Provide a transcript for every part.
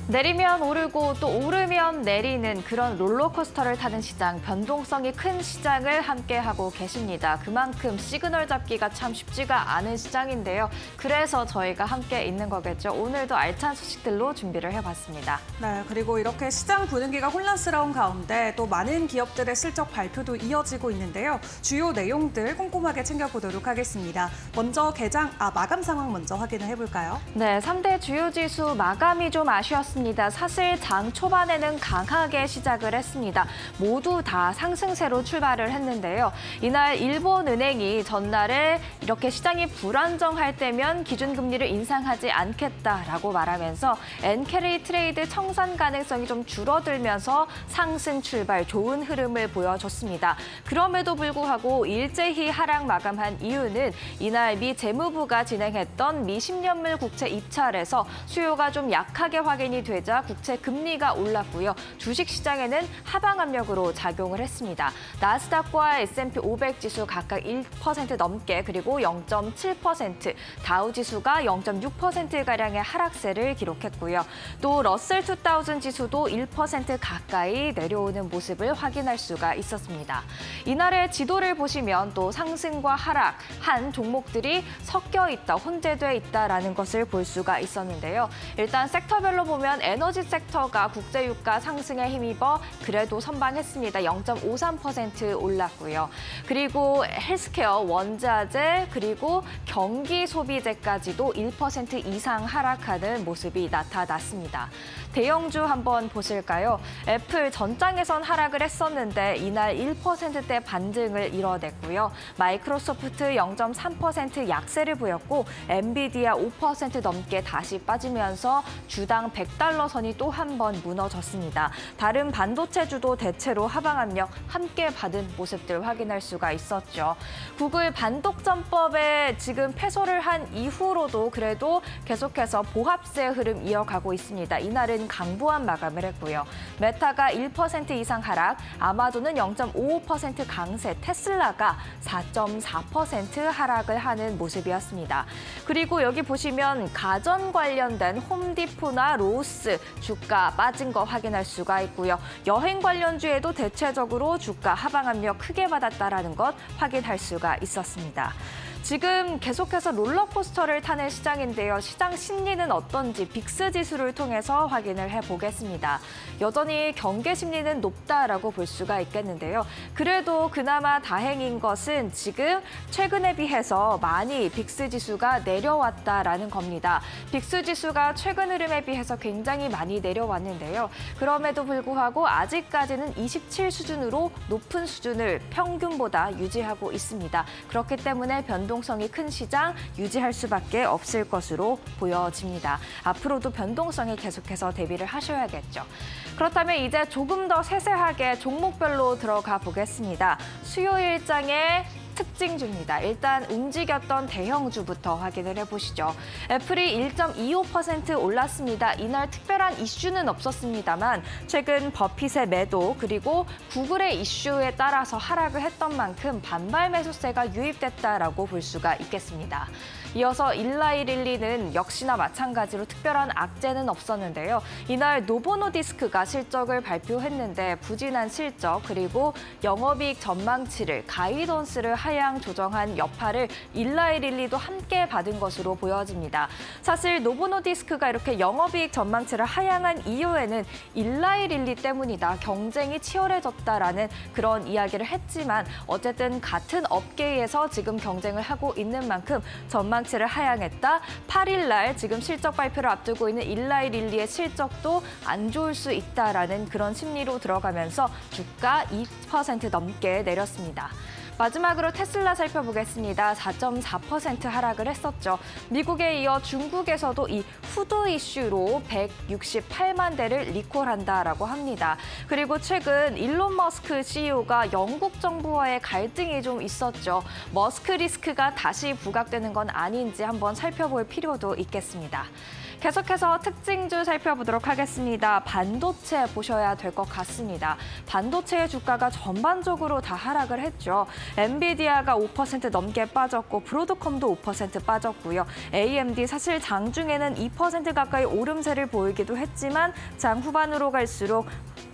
내리면 오르고 또 오르면 내리는 그런 롤러코스터를 타는 시장, 변동성이 큰 시장을 함께하고 계십니다. 그만큼 시그널 잡기가 참 쉽지가 않은 시장인데요. 그래서 저희가 함께 있는 거겠죠. 오늘도 알찬 소식들로 준비를 해봤습니다. 네, 그리고 이렇게 시장 분위기가 혼란스러운 가운데 또 많은 기업들의 실적 발표도 이어지고 있는데요. 주요 내용들 꼼꼼하게 챙겨보도록 하겠습니다. 먼저 마감 상황 먼저 확인을 해볼까요? 네, 3대 주요 지수 마감이 좀 아쉬웠습니다. 사실 장 초반에는 강하게 시작을 했습니다. 모두 다 상승세로 출발을 했는데요. 이날 일본은행이 전날에 이렇게 시장이 불안정할 때면 기준금리를 인상하지 않겠다라고 말하면서 엔캐리 트레이드 청산 가능성이 좀 줄어들면서 상승 출발 좋은 흐름을 보여줬습니다. 그럼에도 불구하고 일제히 하락 마감한 이유는 이날 미 재무부가 진행했던 미 10년물 국채 입찰에서 수요가 좀 약하게 확인이 되자 국채 금리가 올랐고요. 주식시장에는 하방 압력으로 작용을 했습니다. 나스닥과 S&P 500 지수 각각 1% 넘게 그리고 0.7%, 다우 지수가 0.6%가량의 하락세를 기록했고요. 또 러셀 2000 지수도 1% 가까이 내려오는 모습을 확인할 수가 있었습니다. 이날의 지도를 보시면 또 상승과 하락, 한 종목들이 섞여 있다, 혼재돼 있다라는 것을 볼 수가 있었는데요. 일단 섹터별로 보면 에너지 섹터가 국제유가 상승에 힘입어 그래도 선방했습니다. 0.53% 올랐고요. 그리고 헬스케어, 원자재, 그리고 경기 소비재까지도 1% 이상 하락하는 모습이 나타났습니다. 대형주 한번 보실까요? 애플 전장에선 하락을 했었는데 이날 1%대 반등을 이뤄냈고요. 마이크로소프트 0.3% 약세를 보였고 엔비디아 5% 넘게 다시 빠지면서 주당 100달러 선이 또 한 번 무너졌습니다. 다른 반도체주도 대체로 하방 압력 함께 받은 모습들 확인할 수가 있었죠. 구글 반독점법에 지금 패소를 한 이후로도 그래도 계속해서 보합세 흐름 이어가고 있습니다. 이날은 강보한 마감을 했고요. 메타가 1% 이상 하락, 아마존은 0.55% 강세, 테슬라가 4.4% 하락을 하는 모습이었습니다. 그리고 여기 보시면 가전 관련된 홈디포나 로스 주가 빠진 거 확인할 수가 있고요. 여행 관련주에도 대체적으로 주가 하방 압력 크게 받았다라는 것 확인할 수가 있었습니다. 지금 계속해서 롤러코스터를 타는 시장인데요. 시장 심리는 어떤지 빅스 지수를 통해서 확인을 해보겠습니다. 여전히 경계 심리는 높다라고 볼 수가 있겠는데요. 그래도 그나마 다행인 것은 지금 최근에 비해서 많이 빅스 지수가 내려왔다라는 겁니다. 빅스 지수가 최근 흐름에 비해서 굉장히 많이 내려왔는데요. 그럼에도 불구하고 아직까지는 27 수준으로 높은 수준을 평균보다 유지하고 있습니다. 그렇기 때문에 변동성이 큰 시장 유지할 수밖에 없을 것으로 보여집니다. 앞으로도 변동성에 계속해서 대비를 하셔야겠죠. 그렇다면 이제 조금 더 세세하게 종목별로 들어가 보겠습니다. 수요일 장의 특징주입니다. 일단 움직였던 대형주부터 확인을 해보시죠. 애플이 1.25% 올랐습니다. 이날 특별한 이슈는 없었습니다만 최근 버핏의 매도 그리고 구글의 이슈에 따라서 하락을 했던 만큼 반발 매수세가 유입됐다라고 볼 수가 있겠습니다. 이어서 일라이릴리는 역시나 마찬가지로 특별한 악재는 없었는데요. 이날 노보노디스크가 실적을 발표했는데 부진한 실적 그리고 영업이익 전망치를 가이던스를 하향 조정한 여파를 일라이릴리도 함께 받은 것으로 보여집니다. 사실 노보노디스크가 이렇게 영업이익 전망치를 하향한 이유에는 일라이릴리 때문이다. 경쟁이 치열해졌다라는 그런 이야기를 했지만 어쨌든 같은 업계에서 지금 경쟁을 하고 있는 만큼 전망치를 하향했다. 8일 날 지금 실적 발표를 앞두고 있는 일라이릴리의 실적도 안 좋을 수 있다라는 그런 심리로 들어가면서 주가 2% 넘게 내렸습니다. 마지막으로 테슬라 살펴보겠습니다. 4.4% 하락을 했었죠. 미국에 이어 중국에서도 이 후드 이슈로 168만 대를 리콜한다라고 합니다. 그리고 최근 일론 머스크 CEO가 영국 정부와의 갈등이 좀 있었죠. 머스크 리스크가 다시 부각되는 건 아닌지 한번 살펴볼 필요도 있겠습니다. 계속해서 특징주 살펴보도록 하겠습니다. 반도체 보셔야 될 것 같습니다. 반도체의 주가가 전반적으로 다 하락을 했죠. 엔비디아가 5% 넘게 빠졌고 브로드컴도 5% 빠졌고요. AMD 사실 장중에는 2% 가까이 오름세를 보이기도 했지만 장 후반으로 갈수록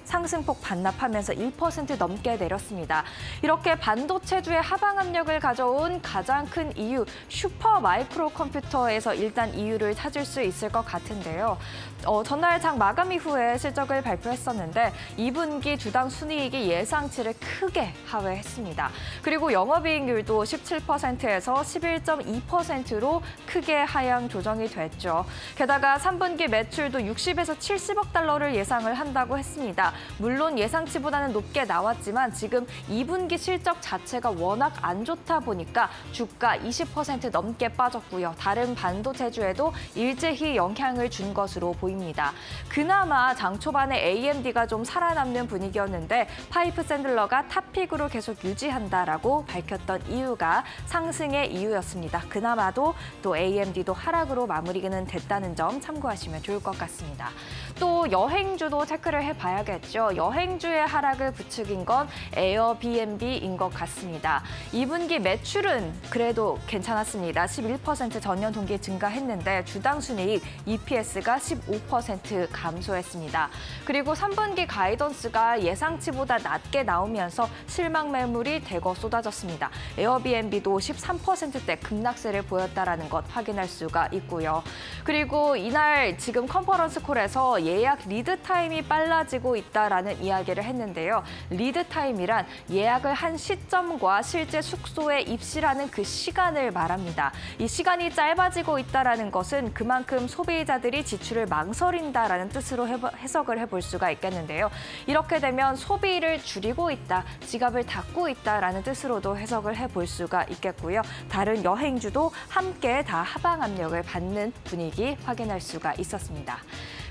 상승폭 반납하면서 1% 넘게 내렸습니다. 이렇게 반도체주의 하방 압력을 가져온 가장 큰 이유, 슈퍼 마이크로 컴퓨터에서 일단 이유를 찾을 수 있을 것 같은데요. 전날 장 마감 이후에 실적을 발표했었는데 2분기 주당 순이익이 예상치를 크게 하회했습니다. 그리고 영업이익률도 17%에서 11.2%로 크게 하향 조정이 됐죠. 게다가 3분기 매출도 60에서 70억 달러를 예상을 한다고 했습니다. 물론 예상치보다는 높게 나왔지만 지금 2분기 실적 자체가 워낙 안 좋다 보니까 주가 20% 넘게 빠졌고요. 다른 반도체주에도 일제히 영향을 준 것으로 보입니다. 그나마 장 초반에 AMD가 좀 살아남는 분위기였는데 파이프 샌들러가 탑픽으로 계속 유지한다라고 밝혔던 이유가 상승의 이유였습니다. 그나마도 또 AMD도 하락으로 마무리는 됐다는 점 참고하시면 좋을 것 같습니다. 또 여행주도 체크를 해봐야겠죠. 여행주의 하락을 부추긴 건 에어비앤비인 것 같습니다. 2분기 매출은 그래도 괜찮았습니다. 11% 전년 동기 증가했는데 주당 순이익 EPS가 15% 감소했습니다. 그리고 3분기 가이던스가 예상치보다 낮게 나오면서 실망 매물이 대거 쏟아졌습니다. 에어비앤비도 13%대 급락세를 보였다는 것 확인할 수가 있고요. 그리고 이날 지금 컨퍼런스 콜에서 예약 리드 타임이 빨라지고 있다라는 이야기를 했는데요. 리드 타임이란 예약을 한 시점과 실제 숙소에 입실하는 그 시간을 말합니다. 이 시간이 짧아지고 있다라는 것은 그만큼 소비자들이 지출을 망설인다라는 뜻으로 해석을 해볼 수가 있겠는데요. 이렇게 되면 소비를 줄이고 있다, 지갑을 닫고 있다라는 뜻으로도 해석을 해볼 수가 있겠고요. 다른 여행주도 함께 다 하방 압력을 받는 분위기 확인할 수가 있었습니다.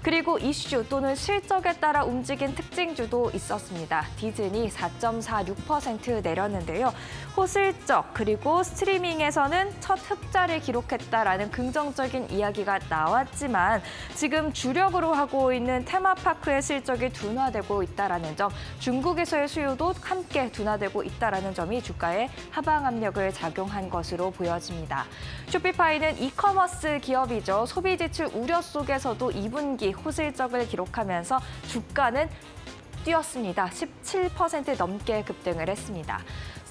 그리고 이슈 또는 실적에 따라 움직인 특징주도 있었습니다. 디즈니 4.46% 내렸는데요. 호실적 그리고 스트리밍에서는 첫 흑자를 기록했다라는 긍정적인 이야기가 나왔지만 지금 주력으로 하고 있는 테마파크의 실적이 둔화되고 있다라는 점, 중국에서의 수요도 함께 둔화되고 있다라는 점이 주가에 하방 압력을 작용한 것으로 보여집니다. 쇼피파이는 이커머스 기업이죠. 소비 지출 우려 속에서도 2분기 호실적을 기록하면서 주가는 뛰었습니다. 17% 넘게 급등을 했습니다.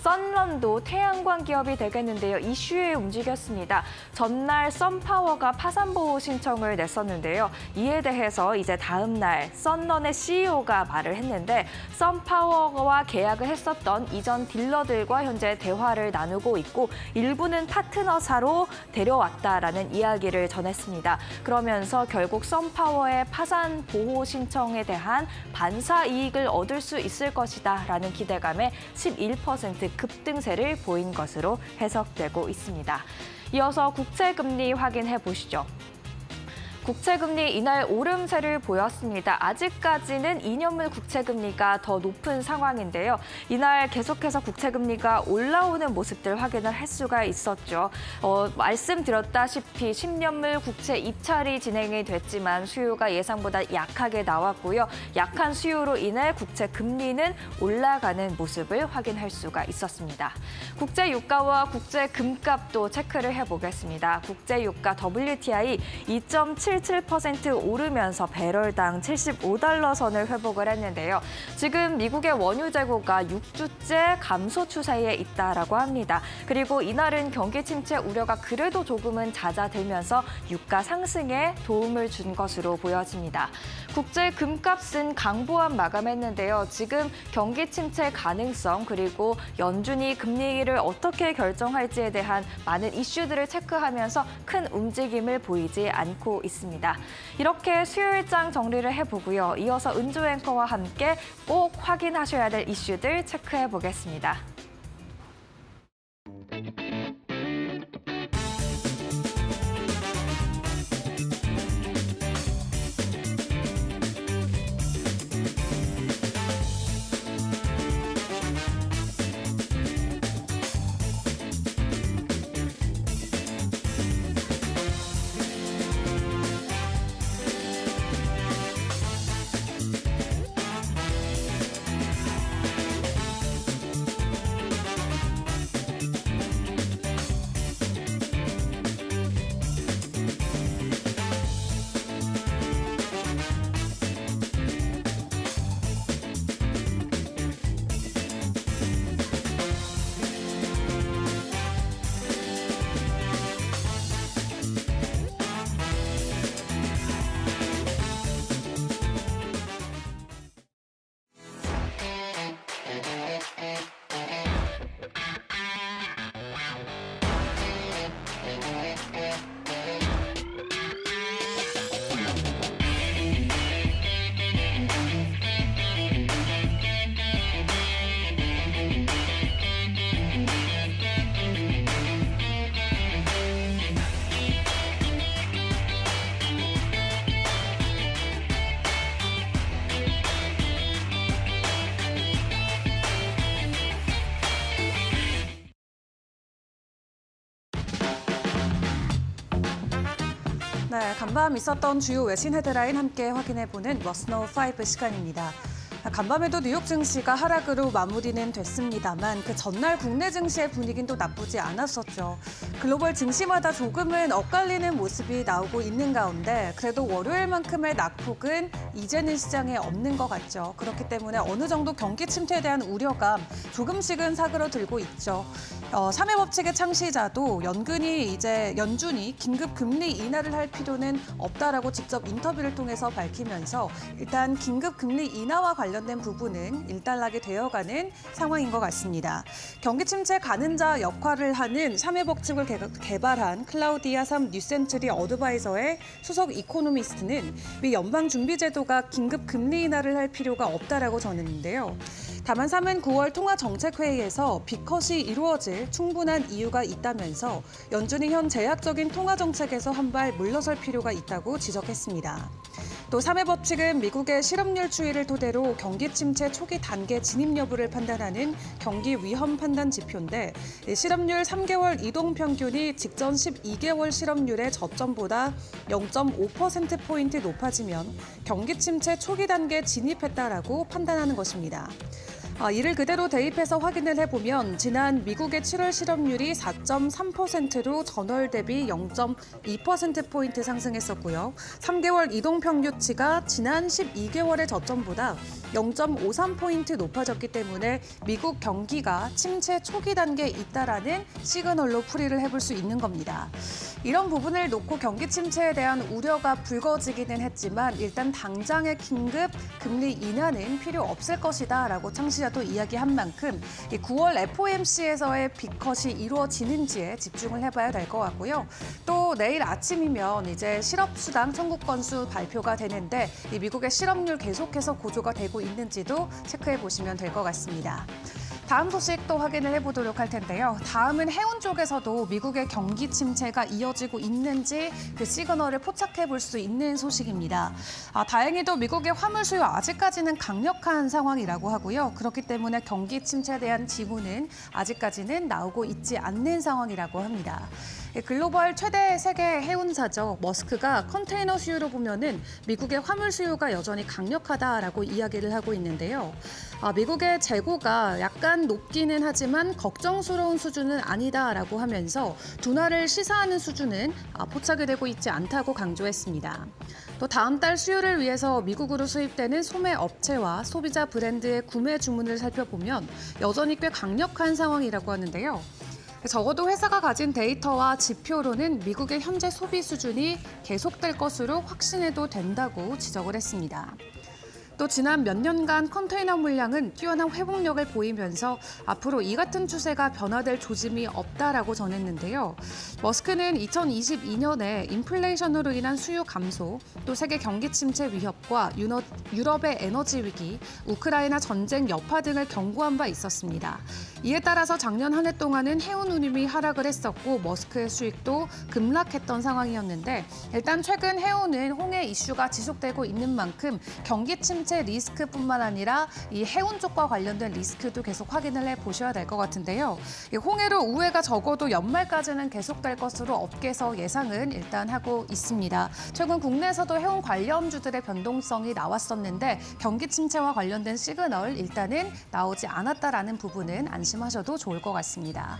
썬런도 태양광 기업이 되겠는데요. 이슈에 움직였습니다. 전날 썬파워가 파산보호 신청을 냈었는데요. 이에 대해서 이제 다음 날 썬런의 CEO가 말을 했는데 썬파워와 계약을 했었던 이전 딜러들과 현재 대화를 나누고 있고 일부는 파트너사로 데려왔다라는 이야기를 전했습니다. 그러면서 결국 썬파워의 파산보호 신청에 대한 반사 이익을 얻을 수 있을 것이다라는 기대감에 11% 급등세를 보인 것으로 해석되고 있습니다. 이어서 국채금리 확인해 보시죠. 국채금리 이날 오름세를 보였습니다. 아직까지는 2년물 국채금리가 더 높은 상황인데요. 이날 계속해서 국채금리가 올라오는 모습들 확인을 할 수가 있었죠. 말씀드렸다시피 10년물 국채 입찰이 진행이 됐지만 수요가 예상보다 약하게 나왔고요. 약한 수요로 인해 국채금리는 올라가는 모습을 확인할 수가 있었습니다. 국제유가와 국제금값도 체크를 해보겠습니다. 국제유가 WTI 2.77% 오르면서 배럴당 75달러 선을 회복을 했는데요. 지금 미국의 원유 재고가 6주째 감소 추세에 있다라고 합니다. 그리고 이날은 경기 침체 우려가 그래도 조금은 잦아들면서 유가 상승에 도움을 준 것으로 보여집니다. 국제 금값은 강보합 마감했는데요. 지금 경기 침체 가능성 그리고 연준이 금리를 어떻게 결정할지에 대한 많은 이슈들을 체크하면서 큰 움직임을 보이지 않고 있습니다. 이렇게 수요일장 정리를 해보고요. 이어서 은조 앵커와 함께 꼭 확인하셔야 될 이슈들 체크해 보겠습니다. 네, 간밤 있었던 주요 외신 헤드라인 함께 확인해보는 머스노우 5 시간입니다. 간밤에도 뉴욕 증시가 하락으로 마무리는 됐습니다만 그 전날 국내 증시의 분위기는 또 나쁘지 않았었죠. 글로벌 증시마다 조금은 엇갈리는 모습이 나오고 있는 가운데 그래도 월요일만큼의 낙폭은 이제는 시장에 없는 것 같죠. 그렇기 때문에 어느 정도 경기 침체에 대한 우려감 조금씩은 사그러들고 있죠. 3회 법칙의 창시자도 연준이 긴급 금리 인하를 할 필요는 없다라고 직접 인터뷰를 통해서 밝히면서 일단 긴급 금리 인하와 관련된 부분은 일단락이 되어가는 상황인 것 같습니다. 경기 침체 가는자 역할을 하는 3회 법칙을 개발한 클라우디아 3 뉴센트리 어드바이저의 수석 이코노미스트는 미 연방준비제도가 긴급 금리 인하를 할 필요가 없다라고 전했는데요. 다만 3은 9월 통화정책회의에서 빅컷이 이루어질 충분한 이유가 있다면서 연준이 현 제약적인 통화정책에서 한 발 물러설 필요가 있다고 지적했습니다. 또 3회 법칙은 미국의 실업률 추이를 토대로 경기 침체 초기 단계 진입 여부를 판단하는 경기 위험 판단 지표인데 실업률 3개월 이동 평균이 직전 12개월 실업률의 저점보다 0.5%포인트 높아지면 경기 침체 초기 단계에 진입했다라고 판단하는 것입니다. 이를 그대로 대입해서 확인을 해보면 지난 미국의 7월 실업률이 4.3%로 전월 대비 0.2%포인트 상승했었고요. 3개월 이동평균치가 지난 12개월의 저점보다 0.53포인트 높아졌기 때문에 미국 경기가 침체 초기 단계에 있다라는 시그널로 풀이를 해볼 수 있는 겁니다. 이런 부분을 놓고 경기 침체에 대한 우려가 불거지기는 했지만 일단 당장의 긴급 금리 인하는 필요 없을 것이다라고 창시자도 이야기한 만큼 9월 FOMC에서의 빅컷이 이루어지는지에 집중을 해봐야 될 것 같고요. 또 내일 아침이면 이제 실업수당 청구 건수 발표가 되는데 이 미국의 실업률 계속해서 고조가 되고 있는지도 체크해 보시면 될 것 같습니다. 다음 소식 또 확인을 해보도록 할 텐데요. 다음은 해운 쪽에서도 미국의 경기 침체가 이어지고 있는지 그 시그널을 포착해 볼 수 있는 소식입니다. 다행히도 미국의 화물 수요 아직까지는 강력한 상황이라고 하고요. 그렇기 때문에 경기 침체에 대한 징후는 아직까지는 나오고 있지 않는 상황이라고 합니다. 글로벌 최대 세계 해운사죠. 머스크가 컨테이너 수요로 보면은 미국의 화물 수요가 여전히 강력하다라고 이야기를 하고 있는데요. 미국의 재고가 약간 높기는 하지만 걱정스러운 수준은 아니다라고 하면서 둔화를 시사하는 수준은 포착이 되고 있지 않다고 강조했습니다. 또 다음 달 수요를 위해서 미국으로 수입되는 소매 업체와 소비자 브랜드의 구매 주문을 살펴보면 여전히 꽤 강력한 상황이라고 하는데요. 적어도 회사가 가진 데이터와 지표로는 미국의 현재 소비 수준이 계속될 것으로 확신해도 된다고 지적을 했습니다. 또 지난 몇 년간 컨테이너 물량은 뛰어난 회복력을 보이면서 앞으로 이 같은 추세가 변화될 조짐이 없다라고 전했는데요. 머스크는 2022년에 인플레이션으로 인한 수요 감소, 또 세계 경기 침체 위협과 유럽의 에너지 위기, 우크라이나 전쟁 여파 등을 경고한 바 있었습니다. 이에 따라서 작년 한 해 동안은 해운 운임이 하락을 했었고 머스크의 수익도 급락했던 상황이었는데 일단 최근 해운은 홍해 이슈가 지속되고 있는 만큼 경기 침체 리스크뿐만 아니라 이 해운 쪽과 관련된 리스크도 계속 확인을 해보셔야 될 것 같은데요. 이 홍해로 우회가 적어도 연말까지는 계속될 것으로 업계에서 예상은 일단 하고 있습니다. 최근 국내에서도 해운 관련주들의 변동성이 나왔었는데 경기 침체와 관련된 시그널 일단은 나오지 않았다라는 부분은 안심하셔도 좋을 것 같습니다.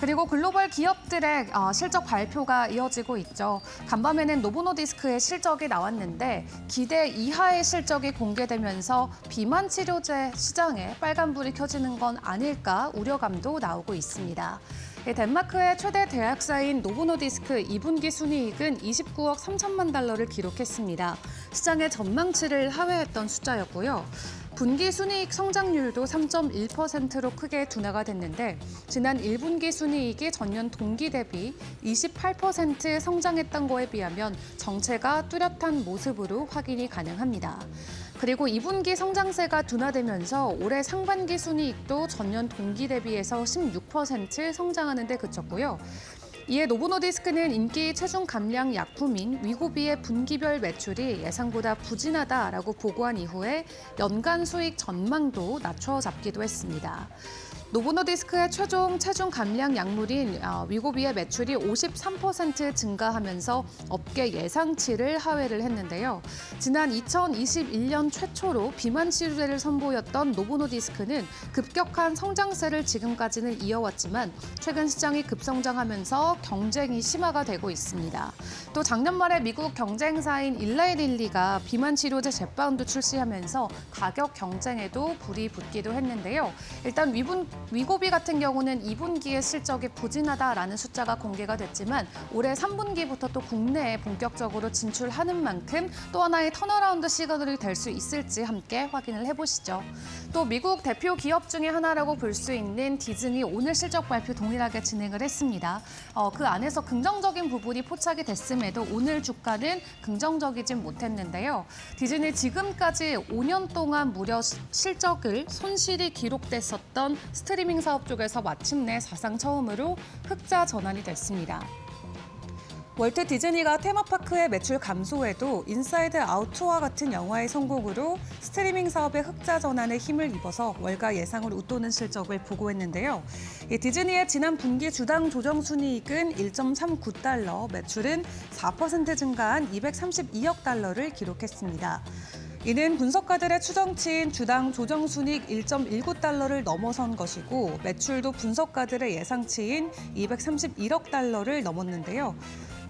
그리고 글로벌 기업들의 실적 발표가 이어지고 있죠. 간밤에는 노보노디스크의 실적이 나왔는데 기대 이하의 실적이 공개되면서 비만 치료제 시장에 빨간불이 켜지는 건 아닐까 우려감도 나오고 있습니다. 덴마크의 최대 대학사인 노보노디스크 2분기 순이익은 29억 3천만 달러를 기록했습니다. 시장의 전망치를 하회했던 숫자였고요. 분기 순이익 성장률도 3.1%로 크게 둔화가 됐는데 지난 1분기 순이익이 전년 동기 대비 28% 성장했던 거에 비하면 정체가 뚜렷한 모습으로 확인이 가능합니다. 그리고 2분기 성장세가 둔화되면서 올해 상반기 순이익도 전년 동기 대비해서 16% 성장하는 데 그쳤고요. 이에 노보노디스크는 인기 체중 감량 약품인 위고비의 분기별 매출이 예상보다 부진하다라고 보고한 이후에 연간 수익 전망도 낮춰 잡기도 했습니다. 노보노디스크의 최종 체중 감량 약물인 위고비의 매출이 53% 증가하면서 업계 예상치를 하회를 했는데요. 지난 2021년 최초로 비만 치료제를 선보였던 노보노디스크는 급격한 성장세를 지금까지는 이어왔지만 최근 시장이 급성장하면서 경쟁이 심화가 되고 있습니다. 또 작년 말에 미국 경쟁사인 일라이릴리가 비만 치료제 제빵도 출시하면서 가격 경쟁에도 불이 붙기도 했는데요. 일단 위고비 같은 경우는 2분기의 실적이 부진하다라는 숫자가 공개가 됐지만 올해 3분기부터 또 국내에 본격적으로 진출하는 만큼 또 하나의 턴어라운드 시그널이 될 수 있을지 함께 확인을 해보시죠. 또 미국 대표 기업 중에 하나라고 볼 수 있는 디즈니 오늘 실적 발표 동일하게 진행을 했습니다. 그 안에서 긍정적인 부분이 포착이 됐음에도 오늘 주가는 긍정적이진 못했는데요. 디즈니 지금까지 5년 동안 무려 실적을 손실이 기록됐었던 스트리밍 사업 쪽에서 마침내 사상 처음으로 흑자 전환이 됐습니다. 월트 디즈니가 테마파크의 매출 감소에도 인사이드 아웃2와 같은 영화의 성공으로 스트리밍 사업의 흑자 전환에 힘을 입어서 월가 예상을 웃도는 실적을 보고했는데요. 디즈니의 지난 분기 주당 조정 순이익은 1.39달러, 매출은 4% 증가한 232억 달러를 기록했습니다. 이는 분석가들의 추정치인 주당 조정순이익 1.19달러를 넘어선 것이고 매출도 분석가들의 예상치인 231억 달러를 넘었는데요.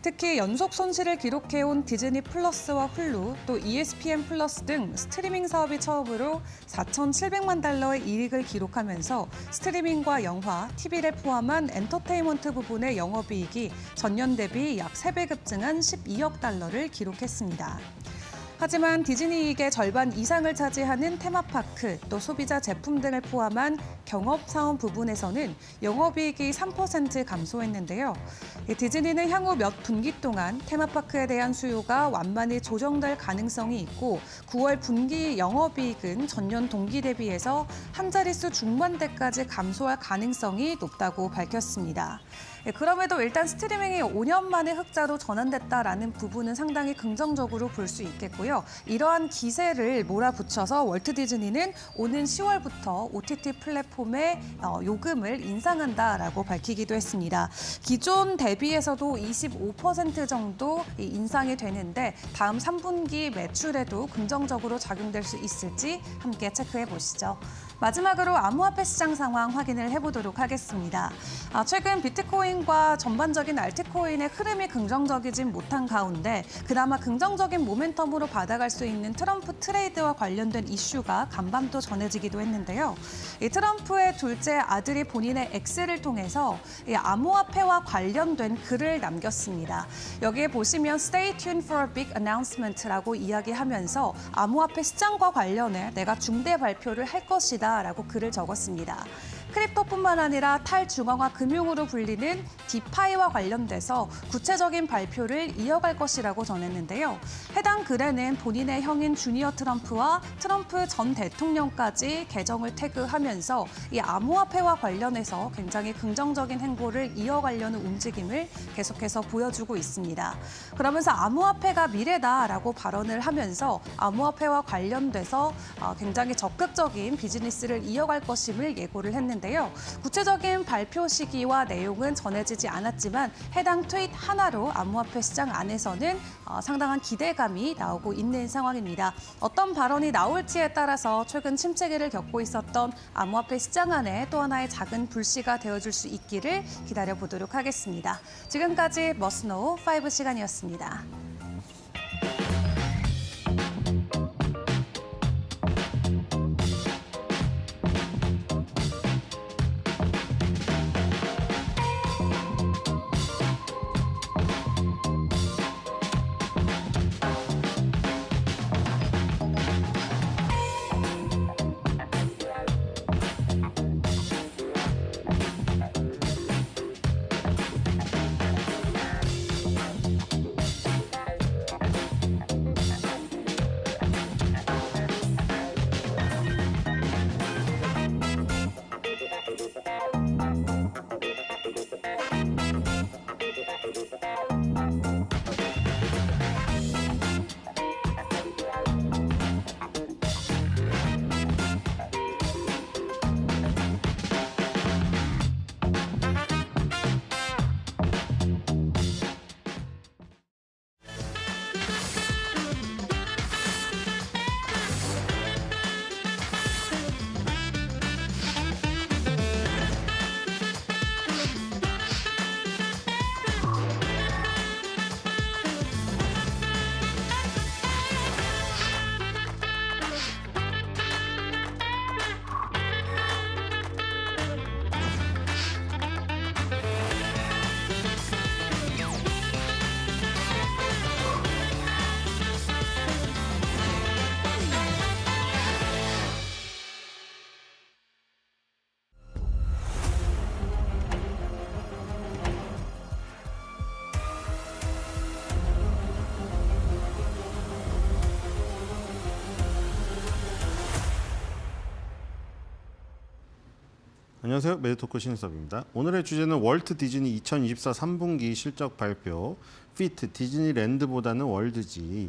특히 연속 손실을 기록해온 디즈니 플러스와 훌루, 또 ESPN 플러스 등 스트리밍 사업이 처음으로 4,700만 달러의 이익을 기록하면서 스트리밍과 영화, TV를 포함한 엔터테인먼트 부분의 영업이익이 전년 대비 약 3배 급증한 12억 달러를 기록했습니다. 하지만 디즈니 이익의 절반 이상을 차지하는 테마파크, 또 소비자 제품 등을 포함한 경업사원 부분에서는 영업이익이 3% 감소했는데요. 디즈니는 향후 몇 분기 동안 테마파크에 대한 수요가 완만히 조정될 가능성이 있고 9월 분기 영업이익은 전년 동기 대비해서 한 자릿수 중반대까지 감소할 가능성이 높다고 밝혔습니다. 그럼에도 일단 스트리밍이 5년 만에 흑자로 전환됐다라는 부분은 상당히 긍정적으로 볼 수 있겠고요. 이러한 기세를 몰아붙여서 월트 디즈니는 오는 10월부터 OTT 플랫폼에 요금을 인상한다라고 밝히기도 했습니다. 기존 대비해서도 25% 정도 인상이 되는데 다음 3분기 매출에도 긍정적으로 작용될 수 있을지 함께 체크해 보시죠. 마지막으로 암호화폐 시장 상황 확인을 해보도록 하겠습니다. 최근 비트코인과 전반적인 알트코인의 흐름이 긍정적이진 못한 가운데 그나마 긍정적인 모멘텀으로 받아갈 수 있는 트럼프 트레이드와 관련된 이슈가 간밤도 전해지기도 했는데요. 이 트럼프의 둘째 아들이 본인의 X를 통해서 이 암호화폐와 관련된 글을 남겼습니다. 여기에 보시면 Stay tuned for a big announcement라고 이야기하면서 암호화폐 시장과 관련해 내가 중대 발표를 할 것이다 라고 글을 적었습니다. 크립토뿐만 아니라 탈중앙화 금융으로 불리는 디파이와 관련돼서 구체적인 발표를 이어갈 것이라고 전했는데요. 해당 글에는 본인의 형인 주니어 트럼프와 트럼프 전 대통령까지 계정을 태그하면서 이 암호화폐와 관련해서 굉장히 긍정적인 행보를 이어가려는 움직임을 계속해서 보여주고 있습니다. 그러면서 암호화폐가 미래다라고 발언을 하면서 암호화폐와 관련돼서 굉장히 적극적인 비즈니스를 이어갈 것임을 예고를 했는데요. 구체적인 발표 시기와 내용은 전해지지 않았지만 해당 트윗 하나로 암호화폐 시장 안에서는 상당한 기대감이 나오고 있는 상황입니다. 어떤 발언이 나올지에 따라서 최근 침체기를 겪고 있었던 암호화폐 시장 안에 또 하나의 작은 불씨가 되어줄 수 있기를 기다려보도록 하겠습니다. 지금까지 머스노우 5 시간이었습니다. 안녕하세요. 매드토크 신인섭입니다. 오늘의 주제는 월트 디즈니 2024 3분기 실적 발표. 피트 디즈니랜드보다는 월드지.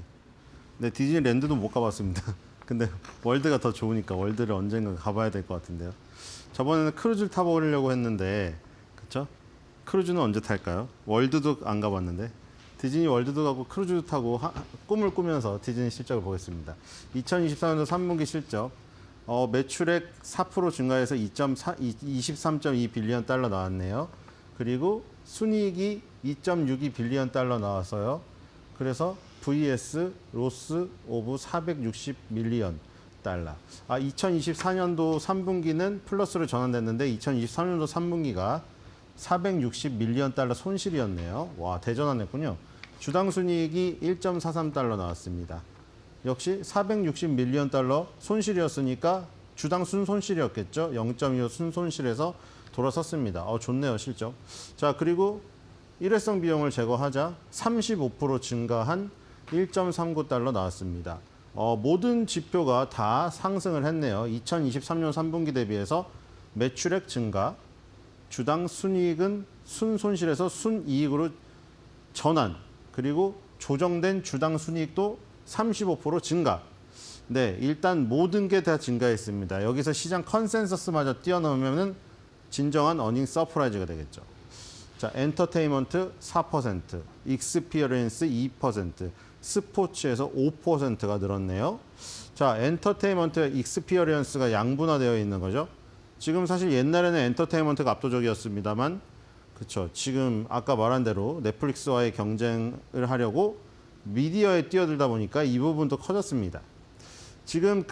네, 디즈니랜드도 못 가봤습니다. 근데 월드가 더 좋으니까 월드를 언젠가 가봐야 될 것 같은데요. 저번에는 크루즈를 타보려고 했는데, 그쵸? 크루즈는 언제 탈까요? 월드도 안 가봤는데. 디즈니 월드도 가고 크루즈도 타고 꿈을 꾸면서 디즈니 실적을 보겠습니다. 2024년도 3분기 실적. 매출액 4% 증가해서 23.2 빌리언 달러 나왔네요. 그리고 순이익이 2.62 빌리언 달러 나왔어요. 그래서 VS 로스 오브 460 밀리언 달러. 2024년도 3분기는 플러스로 전환됐는데 2023년도 3분기가 460 밀리언 달러 손실이었네요. 와, 대전환했군요. 주당 순이익이 1.43 달러 나왔습니다. 역시 460 밀리언 달러 손실이었으니까 주당 순손실이었겠죠. 0.25 순손실에서 돌아섰습니다. 좋네요, 실적. 자, 그리고 일회성 비용을 제거하자 35% 증가한 1.39 달러 나왔습니다. 모든 지표가 다 상승을 했네요. 2023년 3분기 대비해서 매출액 증가, 주당 순이익은 순손실에서 순이익으로 전환, 그리고 조정된 주당 순이익도 35% 증가. 네, 일단 모든 게 다 증가했습니다. 여기서 시장 컨센서스마저 뛰어넘으면은 진정한 어닝 서프라이즈가 되겠죠. 자, 엔터테인먼트 4%, 익스피리언스 2%, 스포츠에서 5%가 늘었네요. 자, 엔터테인먼트, 익스피리언스가 양분화되어 있는 거죠. 지금 사실 옛날에는 엔터테인먼트가 압도적이었습니다만, 그렇죠. 지금 아까 말한 대로 넷플릭스와의 경쟁을 하려고 미디어에 뛰어들다 보니까 이 부분도 커졌습니다. 지금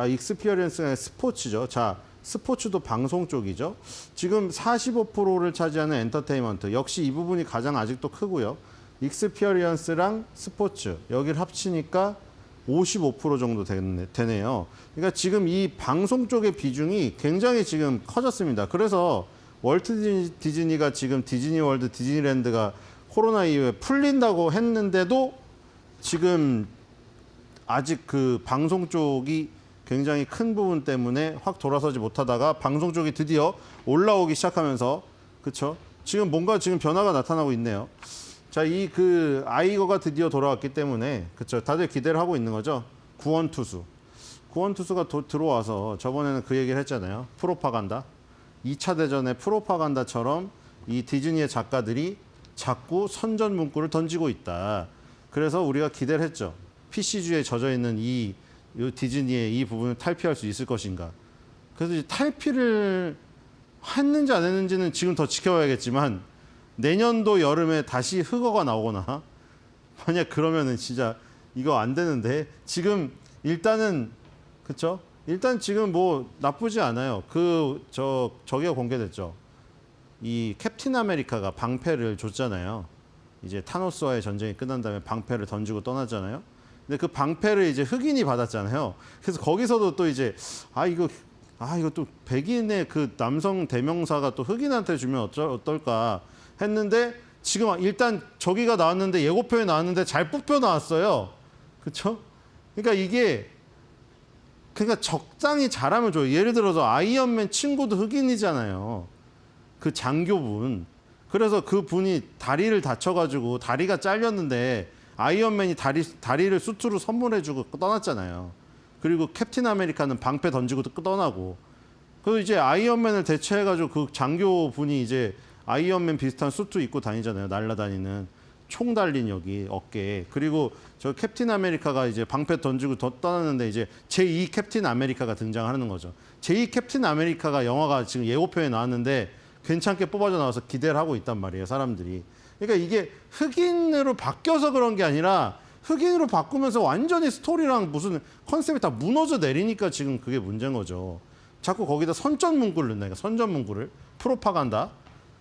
익스피리언스가 스포츠죠. 자, 스포츠도 방송 쪽이죠. 지금 45%를 차지하는 엔터테인먼트. 역시 이 부분이 가장 아직도 크고요. 익스피리언스랑 스포츠 여기를 합치니까 55% 정도 되네요. 그러니까 지금 이 방송 쪽의 비중이 굉장히 지금 커졌습니다. 그래서 월트 디즈니가 지금 디즈니 월드, 디즈니랜드가 코로나 이후에 풀린다고 했는데도 지금 아직 그 방송 쪽이 굉장히 큰 부분 때문에 확 돌아서지 못하다가 방송 쪽이 드디어 올라오기 시작하면서, 그렇죠? 지금 뭔가 지금 변화가 나타나고 있네요. 자, 아이거가 드디어 돌아왔기 때문에, 그렇죠? 다들 기대를 하고 있는 거죠. 구원투수. 구원투수가 들어와서 저번에는 그 얘기를 했잖아요. 프로파간다. 2차 대전의 프로파간다처럼 이 디즈니의 작가들이 자꾸 선전 문구를 던지고 있다. 그래서 우리가 기대를 했죠. PC주의에 젖어 있는 이 디즈니의 이 부분을 탈피할 수 있을 것인가. 그래서 이제 탈피를 했는지 안 했는지는 지금 더 지켜봐야겠지만 내년도 여름에 다시 흑어가 나오거나 만약 그러면은 진짜 이거 안 되는데 지금 일단은 그렇죠? 일단 지금 뭐 나쁘지 않아요. 저기가 공개됐죠. 이 캡틴 아메리카가 방패를 줬잖아요. 이제 타노스와의 전쟁이 끝난 다음에 방패를 던지고 떠났잖아요. 근데 그 방패를 이제 흑인이 받았잖아요. 그래서 거기서도 또 이제 이거 또 백인의 그 남성 대명사가 또 흑인한테 주면 어떨까 했는데 지금 일단 저기가 나왔는데 예고편에 나왔는데 잘 뽑혀 나왔어요. 그렇죠? 그러니까 이게 적당히 잘하면 좋아요. 예를 들어서 아이언맨 친구도 흑인이잖아요. 그 장교분. 그래서 그 분이 다리를 다쳐가지고 다리가 잘렸는데 아이언맨이 다리를 수트로 선물해주고 떠났잖아요. 그리고 캡틴 아메리카는 방패 던지고 떠나고. 그래서 이제 아이언맨을 대체해가지고 그 장교분이 이제 아이언맨 비슷한 수트 입고 다니잖아요. 날아다니는 총 달린 여기 어깨에. 그리고 저 캡틴 아메리카가 이제 방패 던지고 떠났는데 이제 제2 캡틴 아메리카가 등장하는 거죠. 제2 캡틴 아메리카가 영화가 지금 예고편에 나왔는데 괜찮게 뽑아져 나와서 기대를 하고 있단 말이에요, 사람들이. 그러니까 이게 흑인으로 바뀌어서 그런 게 아니라 흑인으로 바꾸면서 완전히 스토리랑 무슨 컨셉이 다 무너져 내리니까 지금 그게 문제인 거죠. 자꾸 거기다 선전 문구를 넣는다니까, 선전 문구를. 프로파간다.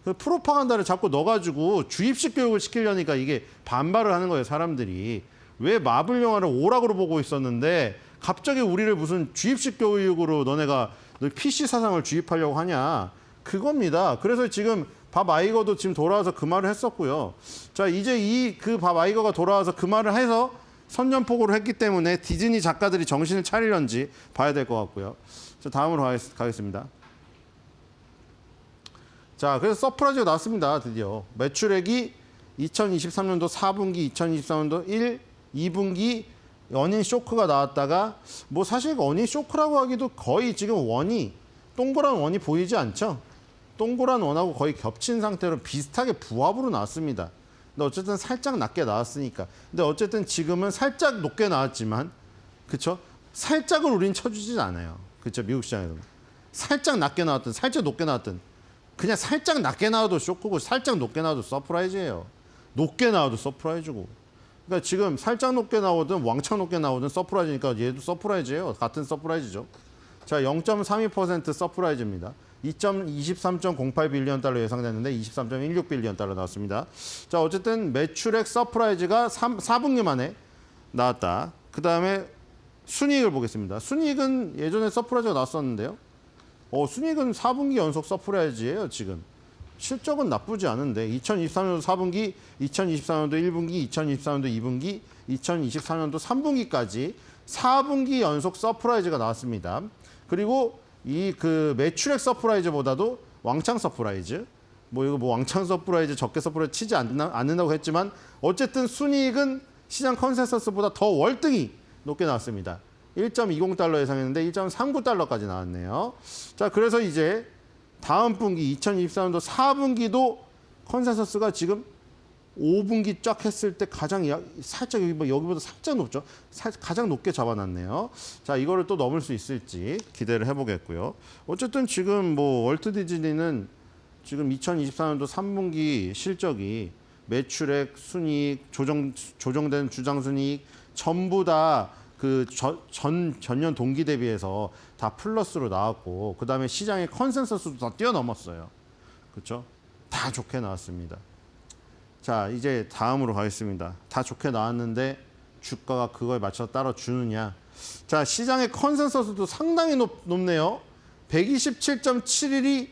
그 프로파간다를 자꾸 넣어가지고 주입식 교육을 시키려니까 이게 반발을 하는 거예요, 사람들이. 왜 마블 영화를 오락으로 보고 있었는데 갑자기 우리를 무슨 주입식 교육으로 너네가 PC 사상을 주입하려고 하냐. 그겁니다. 그래서 지금 밥 아이거도 지금 돌아와서 그 말을 했었고요. 자, 이제 밥 아이거가 돌아와서 그 말을 해서 선전포고를 했기 때문에 디즈니 작가들이 정신을 차리려는지 봐야 될 것 같고요. 자, 다음으로 가겠습니다. 자, 그래서 서프라이즈가 나왔습니다. 드디어. 매출액이 2023년도 4분기, 2023년도 1, 2분기 어닝 쇼크가 나왔다가 뭐 사실 어닝 쇼크라고 하기도 거의 지금 원이 동그란 원이 보이지 않죠? 동그란 원하고 거의 겹친 상태로 비슷하게 부합으로 나왔습니다. 근데 어쨌든 살짝 낮게 나왔으니까. 근데 어쨌든 지금은 살짝 높게 나왔지만, 그쵸? 살짝을 우린 쳐주진 않아요. 그쵸? 미국 시장에서는. 살짝 낮게 나왔든, 살짝 높게 나왔든, 그냥 살짝 낮게 나와도 쇼크고, 살짝 높게 나와도 서프라이즈예요. 높게 나와도 서프라이즈고. 그러니까 지금 살짝 높게 나오든, 왕창 높게 나오든 서프라이즈니까 얘도 서프라이즈예요. 같은 서프라이즈죠. 자, 0.32% 서프라이즈입니다. 23.08 빌리언 달러 예상됐는데 23.16 빌리언 달러 나왔습니다. 자, 어쨌든 매출액 서프라이즈가 4분기 만에 나왔다. 그 다음에 순이익을 보겠습니다. 순이익은 예전에 서프라이즈가 나왔었는데요. 순이익은 4분기 연속 서프라이즈예요, 지금. 실적은 나쁘지 않은데 2023년도 4분기, 2024년도 1분기, 2024년도 2분기, 2024년도 3분기까지 4분기 연속 서프라이즈가 나왔습니다. 그리고 이 그 매출액 서프라이즈보다도 왕창 서프라이즈, 뭐 이거 뭐 왕창 서프라이즈, 적게 서프라이즈 치지 않는다고 했지만 어쨌든 순이익은 시장 컨센서스보다 더 월등히 높게 나왔습니다. 1.20달러 예상했는데 1.39달러까지 나왔네요. 자, 그래서 이제 다음 분기 2024년도 4분기도 컨센서스가 지금 5분기 쫙 했을 때 가장 살짝 여기보다 살짝 높죠. 가장 높게 잡아놨네요. 자, 이거를 또 넘을 수 있을지 기대를 해보겠고요. 어쨌든 지금 뭐 월트 디즈니는 지금 2024년도 3분기 실적이 매출액, 순이익, 조정된 주장순이익 전부 다 그 전년 동기 대비해서 다 플러스로 나왔고, 그 다음에 시장의 컨센서스도 다 뛰어넘었어요. 그렇죠? 다 좋게 나왔습니다. 자, 이제 다음으로 가겠습니다. 다 좋게 나왔는데 주가가 그거에 맞춰 따라 주느냐. 자, 시장의 컨센서스도 상당히 높네요. 127.71이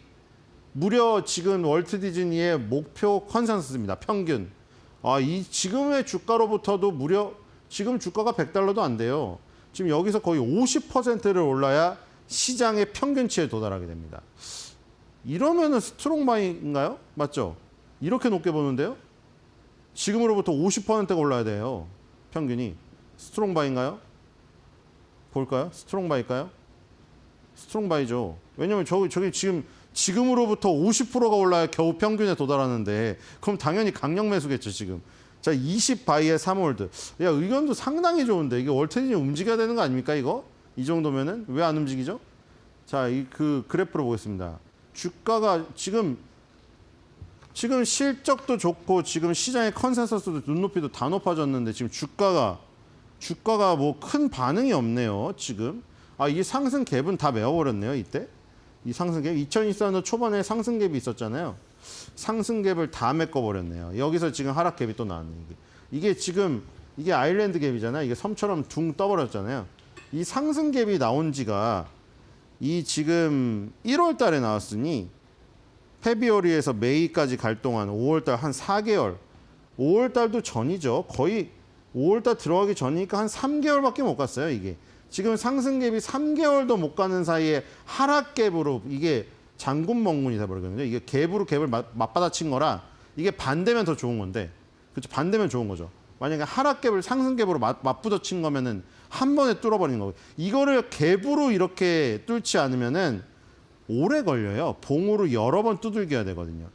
무려 지금 월트 디즈니의 목표 컨센서스입니다. 평균. 이 지금의 주가로부터도 무려 지금 주가가 100달러도 안 돼요. 지금 여기서 거의 50%를 올라야 시장의 평균치에 도달하게 됩니다. 이러면은 스트롱 바이인가요? 맞죠? 이렇게 높게 보는데요. 지금으로부터 50%가 올라야 돼요. 평균이. 스트롱 바이인가요? 볼까요? 스트롱 바이일까요? 스트롱 바이죠. 왜냐면 저기 지금으로부터 50%가 올라야 겨우 평균에 도달하는데, 그럼 당연히 강력 매수겠죠, 지금. 자, 20 바이에 3홀드. 야, 의견도 상당히 좋은데 이게 월트 디즈니 움직여야 되는 거 아닙니까, 이거? 이 정도면은 왜 안 움직이죠? 자, 그 그래프로 보겠습니다. 주가가 지금 실적도 좋고 지금 시장의 컨센서스도 눈높이도 다 높아졌는데 지금 주가가 뭐 큰 반응이 없네요, 지금. 이 상승 갭은 다 메워버렸네요, 이때. 이 상승 갭. 2024년 초반에 상승 갭이 있었잖아요. 상승 갭을 다 메꿔버렸네요. 여기서 지금 하락 갭이 또 나왔네. 이게 지금 이게 아일랜드 갭이잖아요. 이게 섬처럼 둥 떠버렸잖아요. 이 상승 갭이 나온 지가 이 지금 1월 달에 나왔으니 페브러리에서 메이까지 갈 동안 5월 달 한 4개월. 5월 달도 전이죠. 거의 5월 달 들어가기 전이니까 한 3개월밖에 못 갔어요, 이게. 지금 상승 갭이 3개월도 못 가는 사이에 하락 갭으로 이게 장군 먹문이 돼버리거든요. 이게 갭으로 갭을 맞받아친 거라 이게 반대면 더 좋은 건데, 그렇죠? 반대면 좋은 거죠. 만약에 하락 갭을 상승 갭으로 맞부딪힌 거면은 한 번에 뚫어버리는 거고, 이거를 갭으로 이렇게 뚫지 않으면은 오래 걸려요. 봉으로 여러 번 두들겨야 되거든요.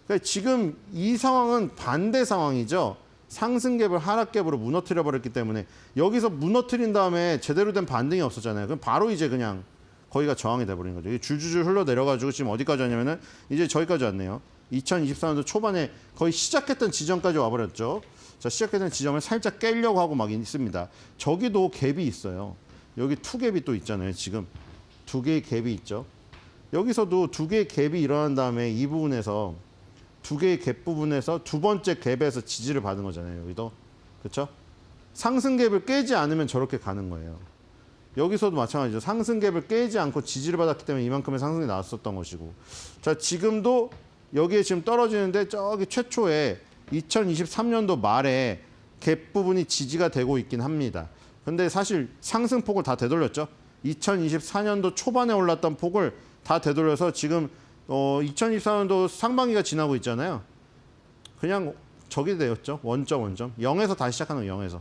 그러니까 지금 이 상황은 반대 상황이죠. 상승 갭을 하락 갭으로 무너뜨려 버렸기 때문에 여기서 무너뜨린 다음에 제대로 된 반등이 없었잖아요. 그럼 바로 이제 그냥 거기가 저항이 돼버린 거죠. 이게 줄줄줄 흘러내려가지고 지금 어디까지 왔냐면은 이제 저기까지 왔네요. 2024년도 초반에 거의 시작했던 지점까지 와버렸죠. 자, 시작했던 지점을 살짝 깨려고 하고 막 있습니다. 저기도 갭이 있어요. 여기 투갭이 또 있잖아요. 지금 두 개의 갭이 있죠. 여기서도 두 개의 갭이 일어난 다음에 이 부분에서 두 개의 갭 부분에서 두 번째 갭에서 지지를 받은 거잖아요. 여기도. 그렇죠? 상승 갭을 깨지 않으면 저렇게 가는 거예요. 여기서도 마찬가지죠. 상승 갭을 깨지 않고 지지를 받았기 때문에 이만큼의 상승이 나왔었던 것이고. 자, 지금도 여기에 지금 떨어지는데 저기 최초에 2023년도 말에 갭 부분이 지지가 되고 있긴 합니다. 근데 사실 상승폭을 다 되돌렸죠. 2024년도 초반에 올랐던 폭을 다 되돌려서 지금 2024년도 상반기가 지나고 있잖아요. 그냥 저기 되었죠. 원점. 0에서 다시 시작하는 거 0에서.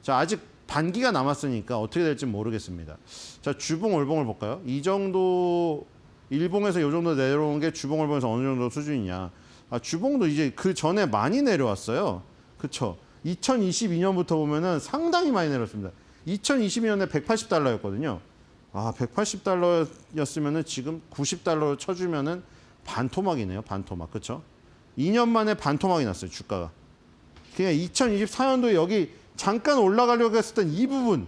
자, 아직 반기가 남았으니까 어떻게 될지 모르겠습니다. 자, 주봉 월봉을 볼까요? 이 정도 일봉에서 이 정도 내려온 게 주봉 월봉에서 어느 정도 수준이냐. 아, 주봉도 이제 그 전에 많이 내려왔어요. 그쵸? 2022년부터 보면은 상당히 많이 내렸습니다. 2022년에 180달러였거든요. 아, 180달러였으면은 지금 90달러로 쳐주면은 반토막이네요. 반토막. 그쵸? 2년 만에 반토막이 났어요. 주가가. 그냥 2024년도에 여기 잠깐 올라가려고 했었던 이 부분,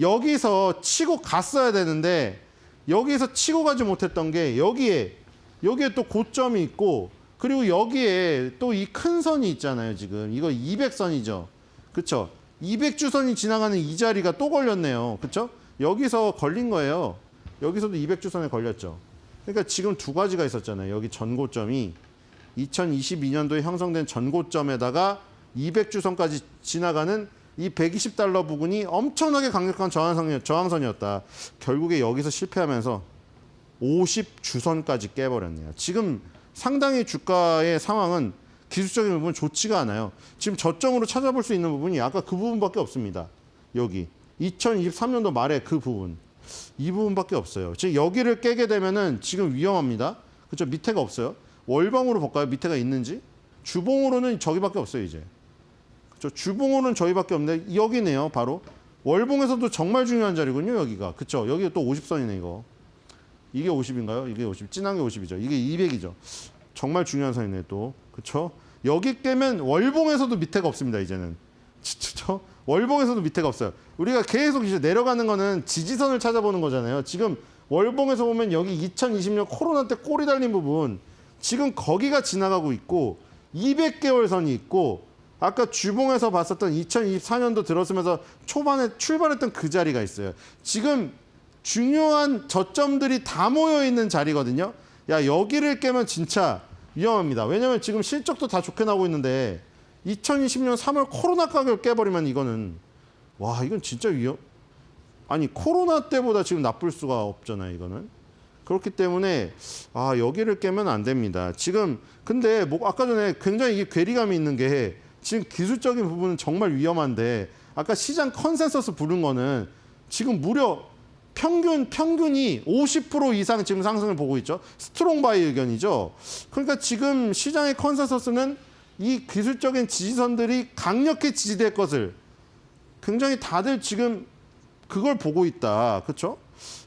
여기서 치고 갔어야 되는데 여기서 치고 가지 못했던 게 여기에 또 고점이 있고, 그리고 여기에 또 이 큰 선이 있잖아요. 지금 이거 200선이죠. 그쵸? 200주선이 지나가는 이 자리가 또 걸렸네요. 그쵸? 여기서 걸린 거예요. 여기서도 200주선에 걸렸죠. 그러니까 지금 두 가지가 있었잖아요. 여기 전고점이 2022년도에 형성된 전고점에다가 200주선까지 지나가는 이 120달러 부근이 엄청나게 강력한 저항선이었다. 결국에 여기서 실패하면서 50주선까지 깨버렸네요. 지금 상당히 주가의 상황은 기술적인 부분 좋지가 않아요. 지금 저점으로 찾아볼 수 있는 부분이 아까 그 부분밖에 없습니다. 여기 2023년도 말에 그 부분, 이 부분밖에 없어요. 지금 여기를 깨게 되면은 지금 위험합니다. 그렇죠? 밑에가 없어요. 월봉으로 볼까요? 밑에가 있는지. 주봉으로는 저기밖에 없어요. 이제. 그렇죠? 주봉으로는 저희밖에 없는데 여기네요. 바로 월봉에서도 정말 중요한 자리군요. 여기가. 그렇죠? 여기가 또 50선이네 이거. 이게 50인가요? 이게 50. 진한 게 50이죠. 이게 200이죠. 정말 중요한 선이네 또. 그렇죠? 여기 깨면 월봉에서도 밑에가 없습니다. 이제는. 그렇죠? 월봉에서도 밑에가 없어요. 우리가 계속 이제 내려가는 거는 지지선을 찾아보는 거잖아요. 지금 월봉에서 보면 여기 2020년 코로나 때 꼬리 달린 부분, 지금 거기가 지나가고 있고 200개월 선이 있고, 아까 주봉에서 봤었던 2024년도 들어서면서 초반에 출발했던 그 자리가 있어요. 지금 중요한 저점들이 다 모여 있는 자리거든요. 야, 여기를 깨면 진짜 위험합니다. 왜냐면 지금 실적도 다 좋게 나오고 있는데 2020년 3월 코로나 가격을 깨버리면 이거는, 와, 이건 진짜 아니, 코로나 때보다 지금 나쁠 수가 없잖아요, 이거는. 그렇기 때문에 여기를 깨면 안 됩니다. 지금 근데 뭐 아까 전에 굉장히 이게 괴리감이 있는 게, 지금 기술적인 부분은 정말 위험한데 아까 시장 컨센서스 부른 거는 지금 무려 평균이 50% 이상 지금 상승을 보고 있죠. 스트롱 바이 의견이죠. 그러니까 지금 시장의 컨센서스는 이 기술적인 지지선들이 강력히 지지될 것을 굉장히 다들 지금 그걸 보고 있다. 그렇죠?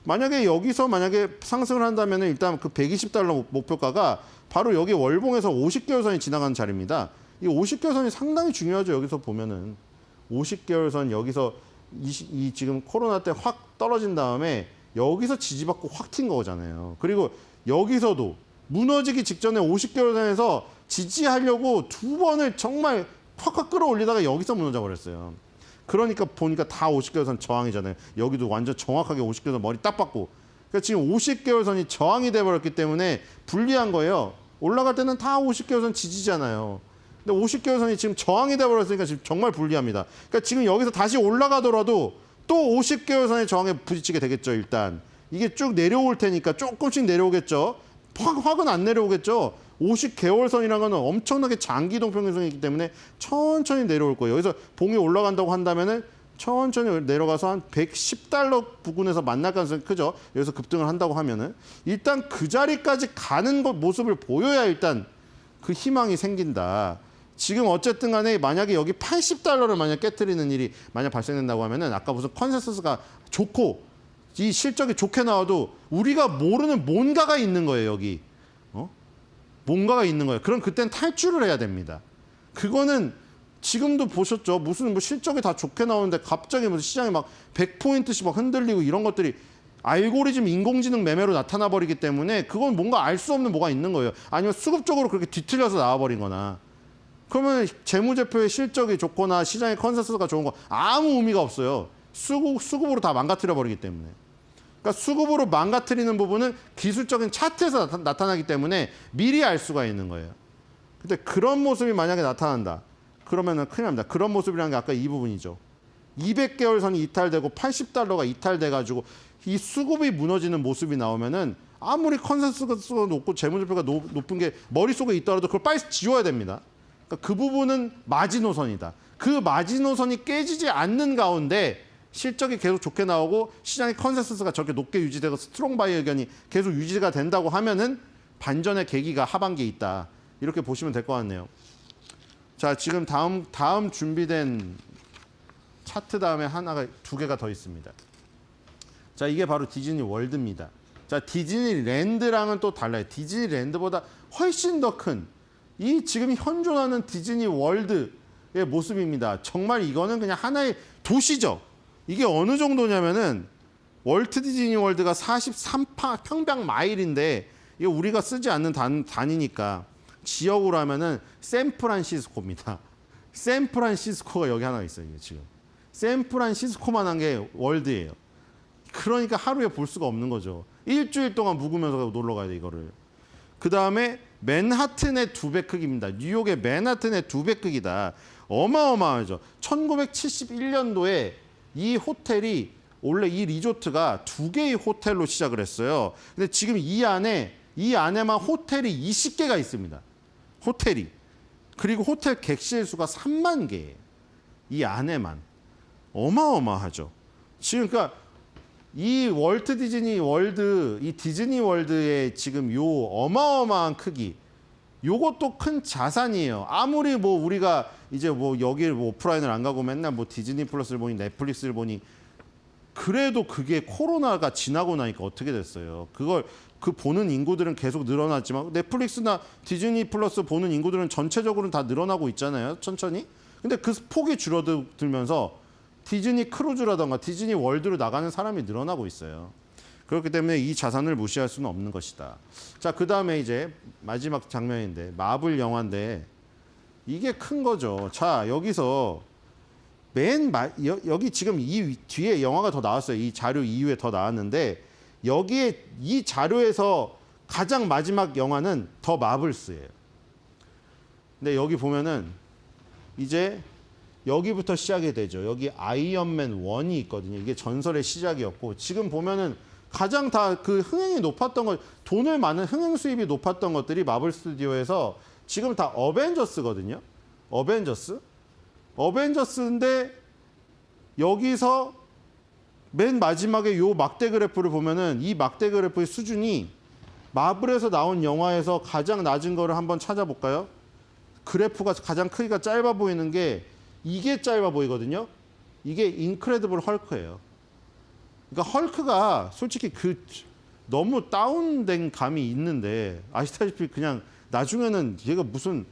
만약에 여기서 상승을 한다면 일단 그 120달러 목표가가 바로 여기 월봉에서 50개월 선이 지나가는 자리입니다. 이 50개월 선이 상당히 중요하죠. 여기서 보면은 50개월 선 여기서 이 지금 코로나 때 확 떨어진 다음에 여기서 지지받고 확 튄 거잖아요. 그리고 여기서도 무너지기 직전에 50개월 선에서 지지하려고 두 번을 정말 확 끌어올리다가 여기서 무너져 버렸어요. 그러니까 보니까 다 50개월 선 저항이잖아요. 여기도 완전 정확하게 50개월 선 머리 딱 받고. 그러니까 지금 50개월 선이 저항이 돼버렸기 때문에 불리한 거예요. 올라갈 때는 다 50개월 선 지지잖아요. 근데 50개월 선이 지금 저항이 돼버렸으니까 지금 정말 불리합니다. 그러니까 지금 여기서 다시 올라가더라도 또 50개월 선의 저항에 부딪히게 되겠죠. 일단 이게 쭉 내려올 테니까 조금씩 내려오겠죠. 확은 안 내려오겠죠. 50개월 선이라는 건 엄청나게 장기 이동 평균선이기 때문에 천천히 내려올 거예요. 여기서 봉이 올라간다고 한다면은 천천히 내려가서 한 110달러 부근에서 만날 가능성이 크죠. 여기서 급등을 한다고 하면은 일단 그 자리까지 가는 모습을 보여야 일단 그 희망이 생긴다. 지금 어쨌든 간에 만약에 여기 80달러를 만약 깨트리는 일이 만약 발생된다고 하면은 아까 무슨 컨센서스가 좋고 이 실적이 좋게 나와도 우리가 모르는 뭔가가 있는 거예요, 여기. 뭔가가 있는 거예요. 그럼 그땐 탈출을 해야 됩니다. 그거는 지금도 보셨죠. 무슨 뭐 실적이 다 좋게 나오는데 갑자기 무슨 시장이 막 100포인트씩 막 흔들리고 이런 것들이 알고리즘 인공지능 매매로 나타나 버리기 때문에 그건 뭔가 알 수 없는 뭐가 있는 거예요. 아니면 수급적으로 그렇게 뒤틀려서 나와 버린 거나. 그러면 재무제표의 실적이 좋거나 시장의 컨센서스가 좋은 거 아무 의미가 없어요. 수급으로 다 망가뜨려 버리기 때문에. 그러니까 수급으로 망가뜨리는 부분은 기술적인 차트에서 나타나기 때문에 미리 알 수가 있는 거예요. 근데 그런 모습이 만약에 나타난다. 그러면은 큰일 납니다. 그런 모습이라는 게 아까 이 부분이죠. 200개월 선이 이탈되고 80달러가 이탈돼가지고 이 수급이 무너지는 모습이 나오면은 아무리 컨센서스가 높고 재무제표가 높은 게 머릿속에 있더라도 그걸 빨리 지워야 됩니다. 그러니까 그 부분은 마지노선이다. 그 마지노선이 깨지지 않는 가운데 실적이 계속 좋게 나오고 시장의 컨센서스가 저렇게 높게 유지되고 스트롱 바이 의견이 계속 유지가 된다고 하면은 반전의 계기가 하반기에 있다. 이렇게 보시면 될 것 같네요. 자, 지금 다음 준비된 차트 다음에 하나가 2개가 더 있습니다. 자, 이게 바로 디즈니 월드입니다. 자, 디즈니랜드랑은 또 달라요. 디즈니랜드보다 훨씬 더 큰 이 지금 현존하는 디즈니 월드의 모습입니다. 정말 이거는 그냥 하나의 도시죠. 이게 어느 정도냐면은 월트 디즈니 월드가 43평방 마일인데 이게 우리가 쓰지 않는 단위니까 지역으로 하면은 샌프란시스코입니다. 샌프란시스코가 여기 하나 있어요. 이게 지금 샌프란시스코만한 게 월드예요. 그러니까 하루에 볼 수가 없는 거죠. 일주일 동안 묵으면서 놀러 가야 돼 이거를. 그 다음에 맨하튼의 2배 크기입니다. 뉴욕의 맨하튼의 2배 크기다. 어마어마하죠. 1971년도에 이 호텔이 원래 이 리조트가 2개의 호텔로 시작을 했어요. 근데 지금 이 안에만 호텔이 20개가 있습니다. 호텔이. 그리고 호텔 객실 수가 3만 개예요. 이 안에만. 어마어마하죠. 지금 그러니까 이 월트 디즈니 월드, 이 디즈니 월드의 지금 요 어마어마한 크기, 요것도 큰 자산이에요. 아무리 뭐 우리가 이제 뭐 여기 뭐 오프라인을 안 가고 맨날 뭐 디즈니 플러스를 보니 넷플릭스를 보니 그래도 그게 코로나가 지나고 나니까 어떻게 됐어요? 그걸 그 보는 인구들은 계속 늘어났지만 넷플릭스나 디즈니 플러스 보는 인구들은 전체적으로는 다 늘어나고 있잖아요. 천천히. 근데 그 폭이 줄어들면서 디즈니 크루즈라던가 디즈니 월드로 나가는 사람이 늘어나고 있어요. 그렇기 때문에 이 자산을 무시할 수는 없는 것이다. 자, 그 다음에 이제 마지막 장면인데 마블 영화인데 이게 큰 거죠. 자, 여기서 여기 지금 이 뒤에 영화가 더 나왔어요. 이 자료 이후에 더 나왔는데 여기에 이 자료에서 가장 마지막 영화는 더 마블스예요. 근데 여기 보면은 이제 여기부터 시작이 되죠. 여기 아이언맨 1이 있거든요. 이게 전설의 시작이었고 지금 보면은 가장 다 그 흥행이 높았던 것, 돈을 많은 흥행 수입이 높았던 것들이 마블 스튜디오에서 지금 다 어벤져스거든요. 어벤져스인데 여기서 맨 마지막에 요 막대 그래프를 보면은 이 막대 그래프의 수준이 마블에서 나온 영화에서 가장 낮은 거를 한번 찾아볼까요? 그래프가 가장 크기가 짧아 보이는 게 이게 짧아 보이거든요. 이게 인크레디블 헐크예요. 그러니까 헐크가 솔직히 그 너무 다운된 감이 있는데 아시다시피 그냥 나중에는 얘가 무슨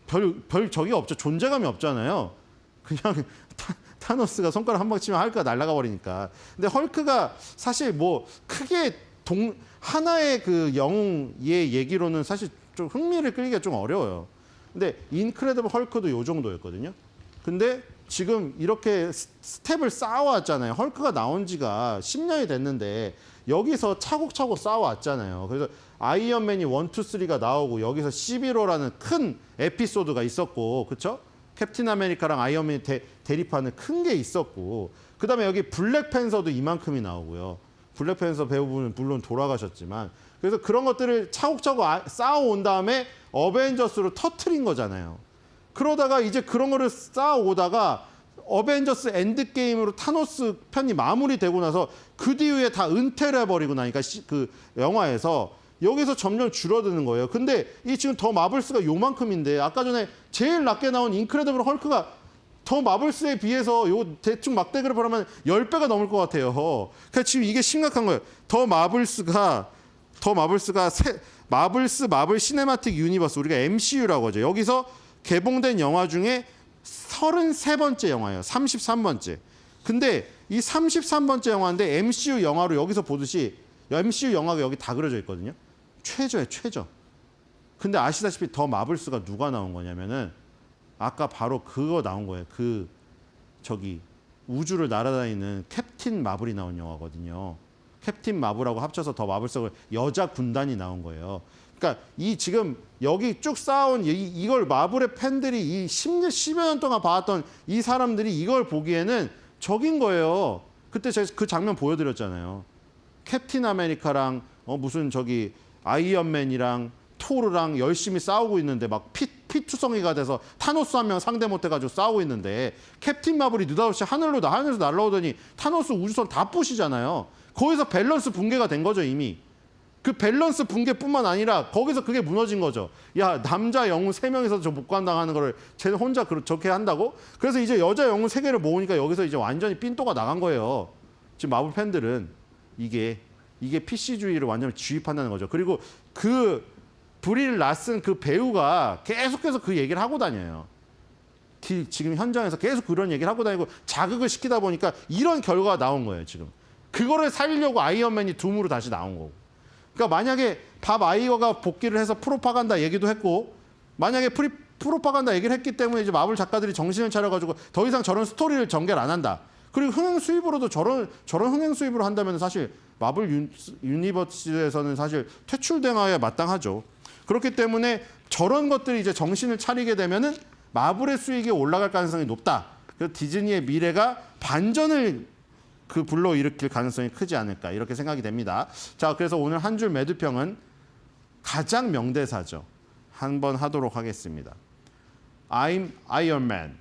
별 적이 없죠. 존재감이 없잖아요. 그냥 타노스가 손가락 한 방 치면 헐크가 날아가 버리니까. 근데 헐크가 사실 뭐 크게 하나의 그 영웅의 얘기로는 사실 좀 흥미를 끌기가 좀 어려워요. 근데 인크레디블 헐크도 요 정도였거든요. 근데 지금 이렇게 스텝을 쌓아왔잖아요. 헐크가 나온 지가 10년이 됐는데 여기서 차곡차곡 쌓아왔잖아요. 그래서 아이언맨이 1, 2, 3가 나오고 여기서 11호라는 큰 에피소드가 있었고, 그렇죠? 캡틴 아메리카랑 아이언맨이 대립하는 큰 게 있었고, 그 다음에 여기 블랙팬서도 이만큼이 나오고요. 블랙팬서 배우분은 물론 돌아가셨지만, 그래서 그런 것들을 차곡차곡 쌓아온 다음에 어벤져스로 터트린 거잖아요. 그러다가 이제 그런 거를 쌓아오다가 어벤져스 엔드게임으로 타노스 편이 마무리되고 나서 그 뒤에 다 은퇴를 해버리고 나니까 그 영화에서 여기서 점점 줄어드는 거예요. 근데 이 지금 더 마블스가 요만큼인데 아까 전에 제일 낮게 나온 인크레디블 헐크가 더 마블스에 비해서 요 대충 막대 그래프를 하면 10배가 넘을 것 같아요. 그러니까 지금 이게 심각한 거예요. 더 마블스가 마블 시네마틱 유니버스, 우리가 MCU라고 하죠. 여기서 개봉된 영화 중에 33번째 영화예요. 33번째. 근데 이 33번째 영화인데 MCU 영화로 여기서 보듯이 MCU 영화가 여기 다 그려져 있거든요. 최저예요, 최저. 근데 아시다시피 더 마블스가 누가 나온 거냐면은 아까 바로 그거 나온 거예요. 그 저기 우주를 날아다니는 캡틴 마블이 나온 영화거든요. 캡틴 마블하고 합쳐서 더 마블스가 여자 군단이 나온 거예요. 그러니까 이 지금 여기 쭉 쌓아온 이걸 마블의 팬들이 이 10여 년 동안 봐왔던 이 사람들이 이걸 보기에는 적인 거예요. 그때 제가 그 장면 보여드렸잖아요. 캡틴 아메리카랑 무슨 저기 아이언맨이랑 토르랑 열심히 싸우고 있는데 막 피투성이가 돼서 타노스 한 명 상대 못해가지고 싸우고 있는데 캡틴 마블이 느닷없이 하늘에서 날아오더니 타노스 우주선 다 부시잖아요. 거기서 밸런스 붕괴가 된 거죠 이미. 그 밸런스 붕괴뿐만 아니라 거기서 그게 무너진 거죠. 야, 남자 영웅 3명이서 저 복관당하는 거를 쟤 혼자 저렇게 한다고? 그래서 이제 여자 영웅 3개를 모으니까 여기서 이제 완전히 삔또가 나간 거예요. 지금 마블 팬들은 이게 PC주의를 완전히 주입한다는 거죠. 그리고 그 브릴 라슨 그 배우가 계속해서 그 얘기를 하고 다녀요. 지금 현장에서 계속 그런 얘기를 하고 다니고 자극을 시키다 보니까 이런 결과가 나온 거예요, 지금. 그거를 살리려고 아이언맨이 둠으로 다시 나온 거고. 그러니까 만약에 밥 아이어가 복귀를 해서 프로파간다 얘기도 했고 만약에 프로파간다 얘기를 했기 때문에 이제 마블 작가들이 정신을 차려가지고 더 이상 저런 스토리를 전개를 안 한다. 그리고 흥행 수입으로도 저런 흥행 수입으로 한다면 사실 마블 유니버스에서는 사실 퇴출당하여야 마땅하죠. 그렇기 때문에 저런 것들이 이제 정신을 차리게 되면은 마블의 수익이 올라갈 가능성이 높다. 그래서 디즈니의 미래가 반전을 불러일으킬 가능성이 크지 않을까 이렇게 생각이 됩니다. 자, 그래서 오늘 한 줄 매두평은 가장 명대사죠. 한번 하도록 하겠습니다. I'm Iron Man.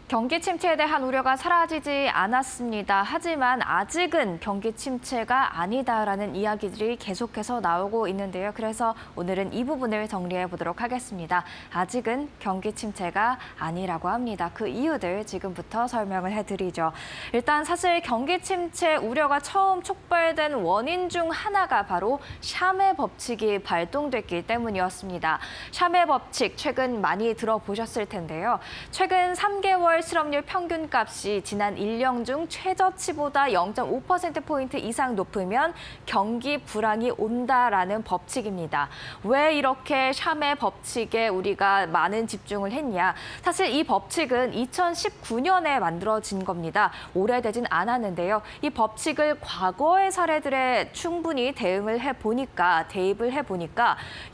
경기 침체에 대한 우려가 사라지지 않았습니다. 하지만 아직은 경기 침체가 아니다라는 이야기들이 계속해서 나오고 있는데요. 그래서 오늘은 이 부분을 정리해 보도록 하겠습니다. 아직은 경기 침체가 아니라고 합니다. 그 이유들 지금부터 설명을 해드리죠. 일단 사실 경기 침체 우려가 처음 촉발된 원인 중 하나가 바로 샴의 법칙이 발동됐기 때문이었습니다. 샴의 법칙 최근 많이 들어보셨을 텐데요. 최근 3개월 실업률 평균값이 지난 1년 중 최저치보다 0.5%포인트 이상 높으면 경기 불황이 온다라는 법칙입니다. 왜 이렇게 샴의 법칙에 우리가 많은 집중을 했냐? 사실 이 법칙은 2019년에 만들어진 겁니다. 오래되진 않았는데요. 이 법칙을 과거의 사례들에 충분히 대입을 해보니까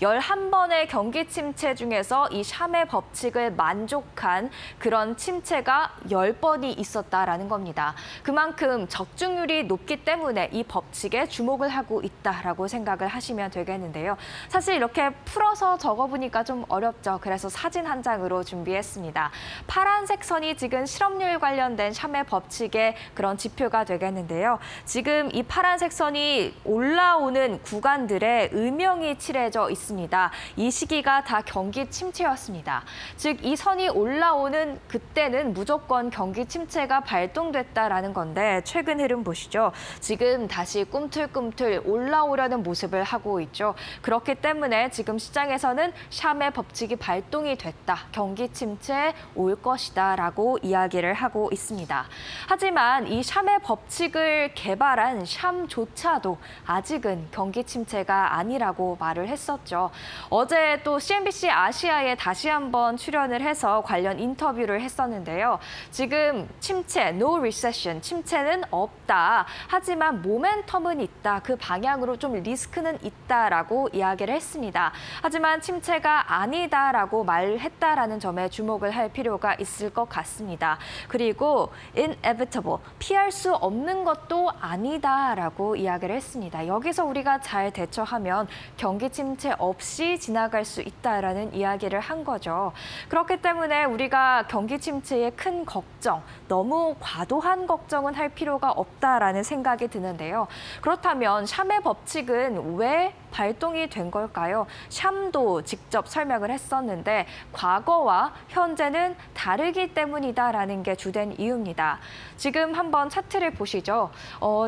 11번의 경기 침체 중에서 이 샴의 법칙을 만족한 그런 침체가 10번이 있었다라는 겁니다. 그만큼 적중률이 높기 때문에 이 법칙에 주목을 하고 있다라고 생각을 하시면 되겠는데요. 사실 이렇게 풀어서 적어보니까 좀 어렵죠. 그래서 사진 한 장으로 준비했습니다. 파란색 선이 지금 실업률 관련된 샴의 법칙의 그런 지표가 되겠는데요. 지금 이 파란색 선이 올라오는 구간들에 음영이 칠해져 있습니다. 이 시기가 다 경기 침체였습니다. 즉, 이 선이 올라오는 그때는 무조건 경기 침체가 발동됐다라는 건데 최근 흐름 보시죠. 지금 다시 꿈틀꿈틀 올라오려는 모습을 하고 있죠. 그렇기 때문에 지금 시장에서는 샴의 법칙이 발동이 됐다. 경기 침체 올 것이다라고 이야기를 하고 있습니다. 하지만 이 샴의 법칙을 개발한 샴조차도 아직은 경기 침체가 아니라고 말을 했었죠. 어제 또 CNBC 아시아에 다시 한번 출연을 해서 관련 인터뷰를 했었는데요. 지금 침체, no recession, 침체는 없다. 하지만 모멘텀은 있다. 그 방향으로 좀 리스크는 있다라고 이야기를 했습니다. 하지만 침체가 아니다라고 말했다라는 점에 주목을 할 필요가 있을 것 같습니다. 그리고 inevitable, 피할 수 없는 것도 아니다라고 이야기를 했습니다. 여기서 우리가 잘 대처하면 경기 침체 없이 지나갈 수 있다라는 이야기를 한 거죠. 그렇기 때문에 우리가 경기 침체에 자체의 큰 걱정, 너무 과도한 걱정은 할 필요가 없다라는 생각이 드는데요. 그렇다면 샴의 법칙은 왜 발동이 된 걸까요? 샴도 직접 설명을 했었는데 과거와 현재는 다르기 때문이다라는 게 주된 이유입니다. 지금 한번 차트를 보시죠.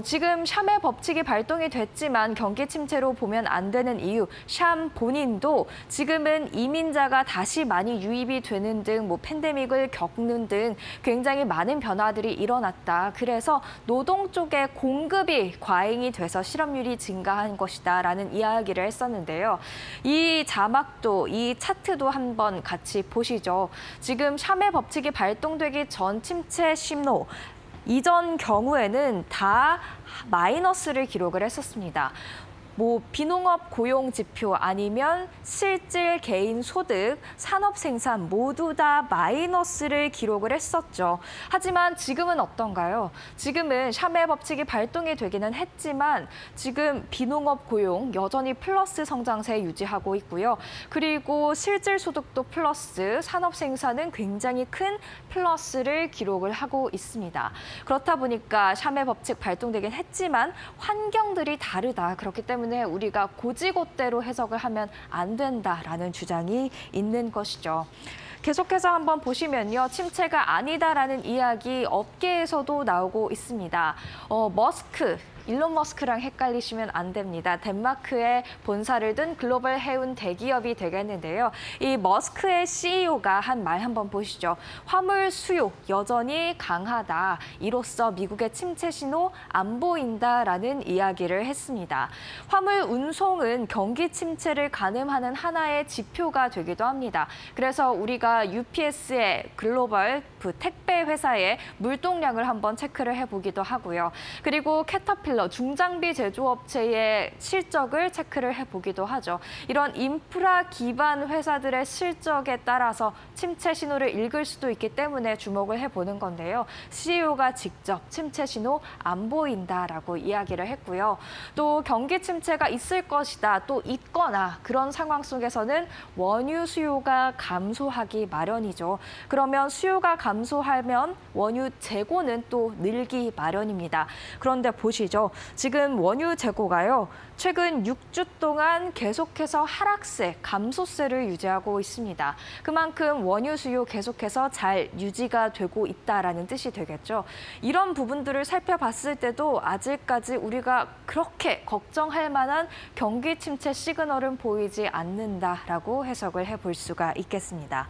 지금 샴의 법칙이 발동이 됐지만 경기 침체로 보면 안 되는 이유, 샴 본인도 지금은 이민자가 다시 많이 유입이 되는 등 팬데믹을 겪는 등 굉장히 많은 변화들이 일어났다. 그래서 노동 쪽에 공급이 과잉이 돼서 실업률이 증가한 것이다라는 이야기를 했었는데요. 이 자막도 이 차트도 한번 같이 보시죠. 지금 샴의 법칙이 발동되기 전 침체 신호, 이전 경우에는 다 마이너스를 기록을 했었습니다. 비농업 고용 지표 아니면 실질 개인 소득, 산업 생산 모두 다 마이너스를 기록을 했었죠. 하지만 지금은 어떤가요? 지금은 샴의 법칙이 발동이 되기는 했지만 지금 비농업 고용 여전히 플러스 성장세 유지하고 있고요. 그리고 실질 소득도 플러스, 산업 생산은 굉장히 큰 플러스를 기록을 하고 있습니다. 그렇다 보니까 샴의 법칙 발동되긴 했지만 환경들이 다르다. 그렇기 때문에 우리가 고지고대로 해석을 하면 안 된다라는 주장이 있는 것이죠. 계속해서 한번 보시면요. 침체가 아니다라는 이야기 업계에서도 나오고 있습니다. 일론 머스크랑 헷갈리시면 안 됩니다. 덴마크에 본사를 둔 글로벌 해운 대기업이 되겠는데요. 이 머스크의 CEO가 한 말 한번 보시죠. 화물 수요 여전히 강하다. 이로써 미국의 침체 신호 안 보인다라는 이야기를 했습니다. 화물 운송은 경기 침체를 가늠하는 하나의 지표가 되기도 합니다. 그래서 우리가 UPS의 글로벌 택배 회사의 물동량을 한번 체크를 해보기도 하고요. 그리고 캐터필러 중장비 제조업체의 실적을 체크를 해보기도 하죠. 이런 인프라 기반 회사들의 실적에 따라서 침체 신호를 읽을 수도 있기 때문에 주목을 해보는 건데요. CEO가 직접 침체 신호 안 보인다라고 이야기를 했고요. 또 경기 침체가 있을 것이다, 또 있거나 그런 상황 속에서는 원유 수요가 감소하기 마련이죠. 그러면 수요가 감소하면 원유 재고는 또 늘기 마련입니다. 그런데 보시죠. 지금 원유 재고가요. 최근 6주 동안 계속해서 하락세, 감소세를 유지하고 있습니다. 그만큼 원유 수요 계속해서 잘 유지가 되고 있다라는 뜻이 되겠죠. 이런 부분들을 살펴봤을 때도 아직까지 우리가 그렇게 걱정할 만한 경기 침체 시그널은 보이지 않는다라고 해석을 해볼 수가 있겠습니다.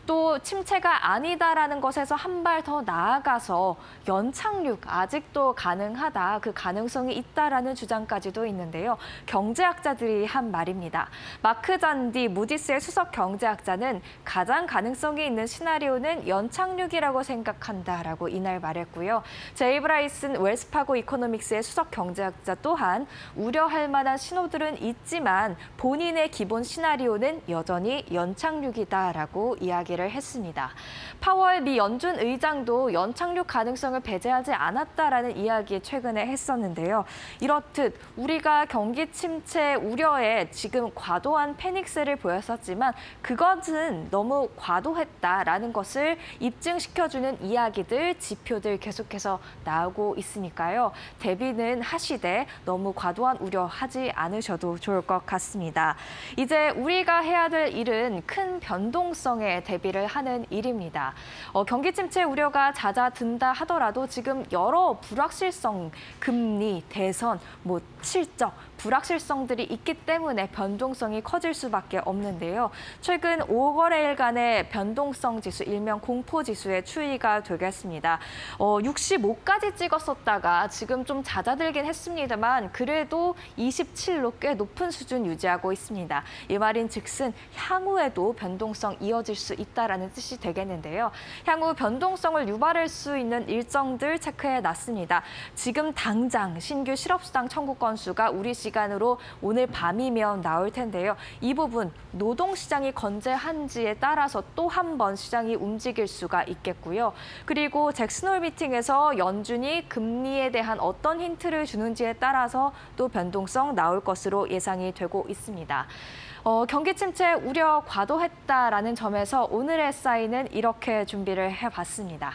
또 침체가 아니다라는 것에서 한 발 더 나아가서 연착륙 아직도 가능하다, 그 가능성이 있다라는 주장까지도 있는데요. 경제학자들이 한 말입니다. 마크 잔디 무디스의 수석 경제학자는 가장 가능성이 있는 시나리오는 연착륙이라고 생각한다라고 이날 말했고요. 제이 브라이슨 웰스파고 이코노믹스의 수석 경제학자 또한 우려할 만한 신호들은 있지만 본인의 기본 시나리오는 여전히 연착륙이다라고 이야기를 했습니다. 파월 미 연준 의장도 연착륙 가능성을 배제하지 않았다라는 이야기 최근에 했었는데요. 이렇듯 우리가 경기 침체 우려에 지금 과도한 패닉세를 보였었지만 그것은 너무 과도했다라는 것을 입증시켜주는 이야기들, 지표들 계속해서 나오고 있으니까요. 대비는 하시되 너무 과도한 우려하지 않으셔도 좋을 것 같습니다. 이제 우리가 해야 될 일은 큰 변동성에 대비를 하는 일입니다. 경기 침체 우려가 잦아든다 하더라도 지금 여러 불확실성, 금리, 대선, 실적, 불확실성들이 있기 때문에 변동성이 커질 수밖에 없는데요. 최근 5거래일간의 변동성 지수, 일명 공포지수의 추이가 되겠습니다. 65까지 찍었었다가 지금 좀 잦아들긴 했습니다만 그래도 27로 꽤 높은 수준 유지하고 있습니다. 이 말인 즉슨 향후에도 변동성 이어질 수 있다라는 뜻이 되겠는데요. 향후 변동성을 유발할 수 있는 일정들 체크해 놨습니다. 지금 당장 신규 실업수당 청구 건수가 우리 시간으로 오늘 밤이면 나올 텐데요. 이 부분 노동시장이 건재한지에 따라서 또 한 번 시장이 움직일 수가 있겠고요. 그리고 잭슨홀 미팅에서 연준이 금리에 대한 어떤 힌트를 주는지에 따라서 또 변동성 나올 것으로 예상이 되고 있습니다. 경기 침체 우려 과도했다라는 점에서 오늘의 사인은 이렇게 준비를 해봤습니다.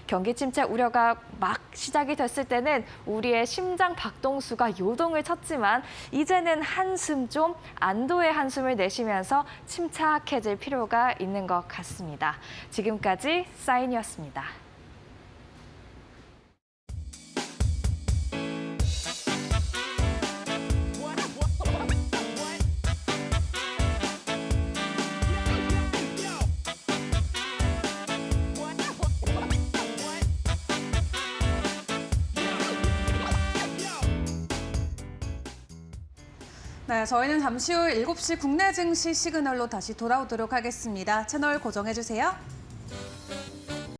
경기 침체 우려가 막 시작이 됐을 때는 우리의 심장 박동수가 요동을 쳤지만 이제는 한숨 좀 안도의 한숨을 내쉬면서 침착해질 필요가 있는 것 같습니다. 지금까지 사인이었습니다. 네, 저희는 잠시 후 7시 국내 증시 시그널로 다시 돌아오도록 하겠습니다. 채널 고정해주세요.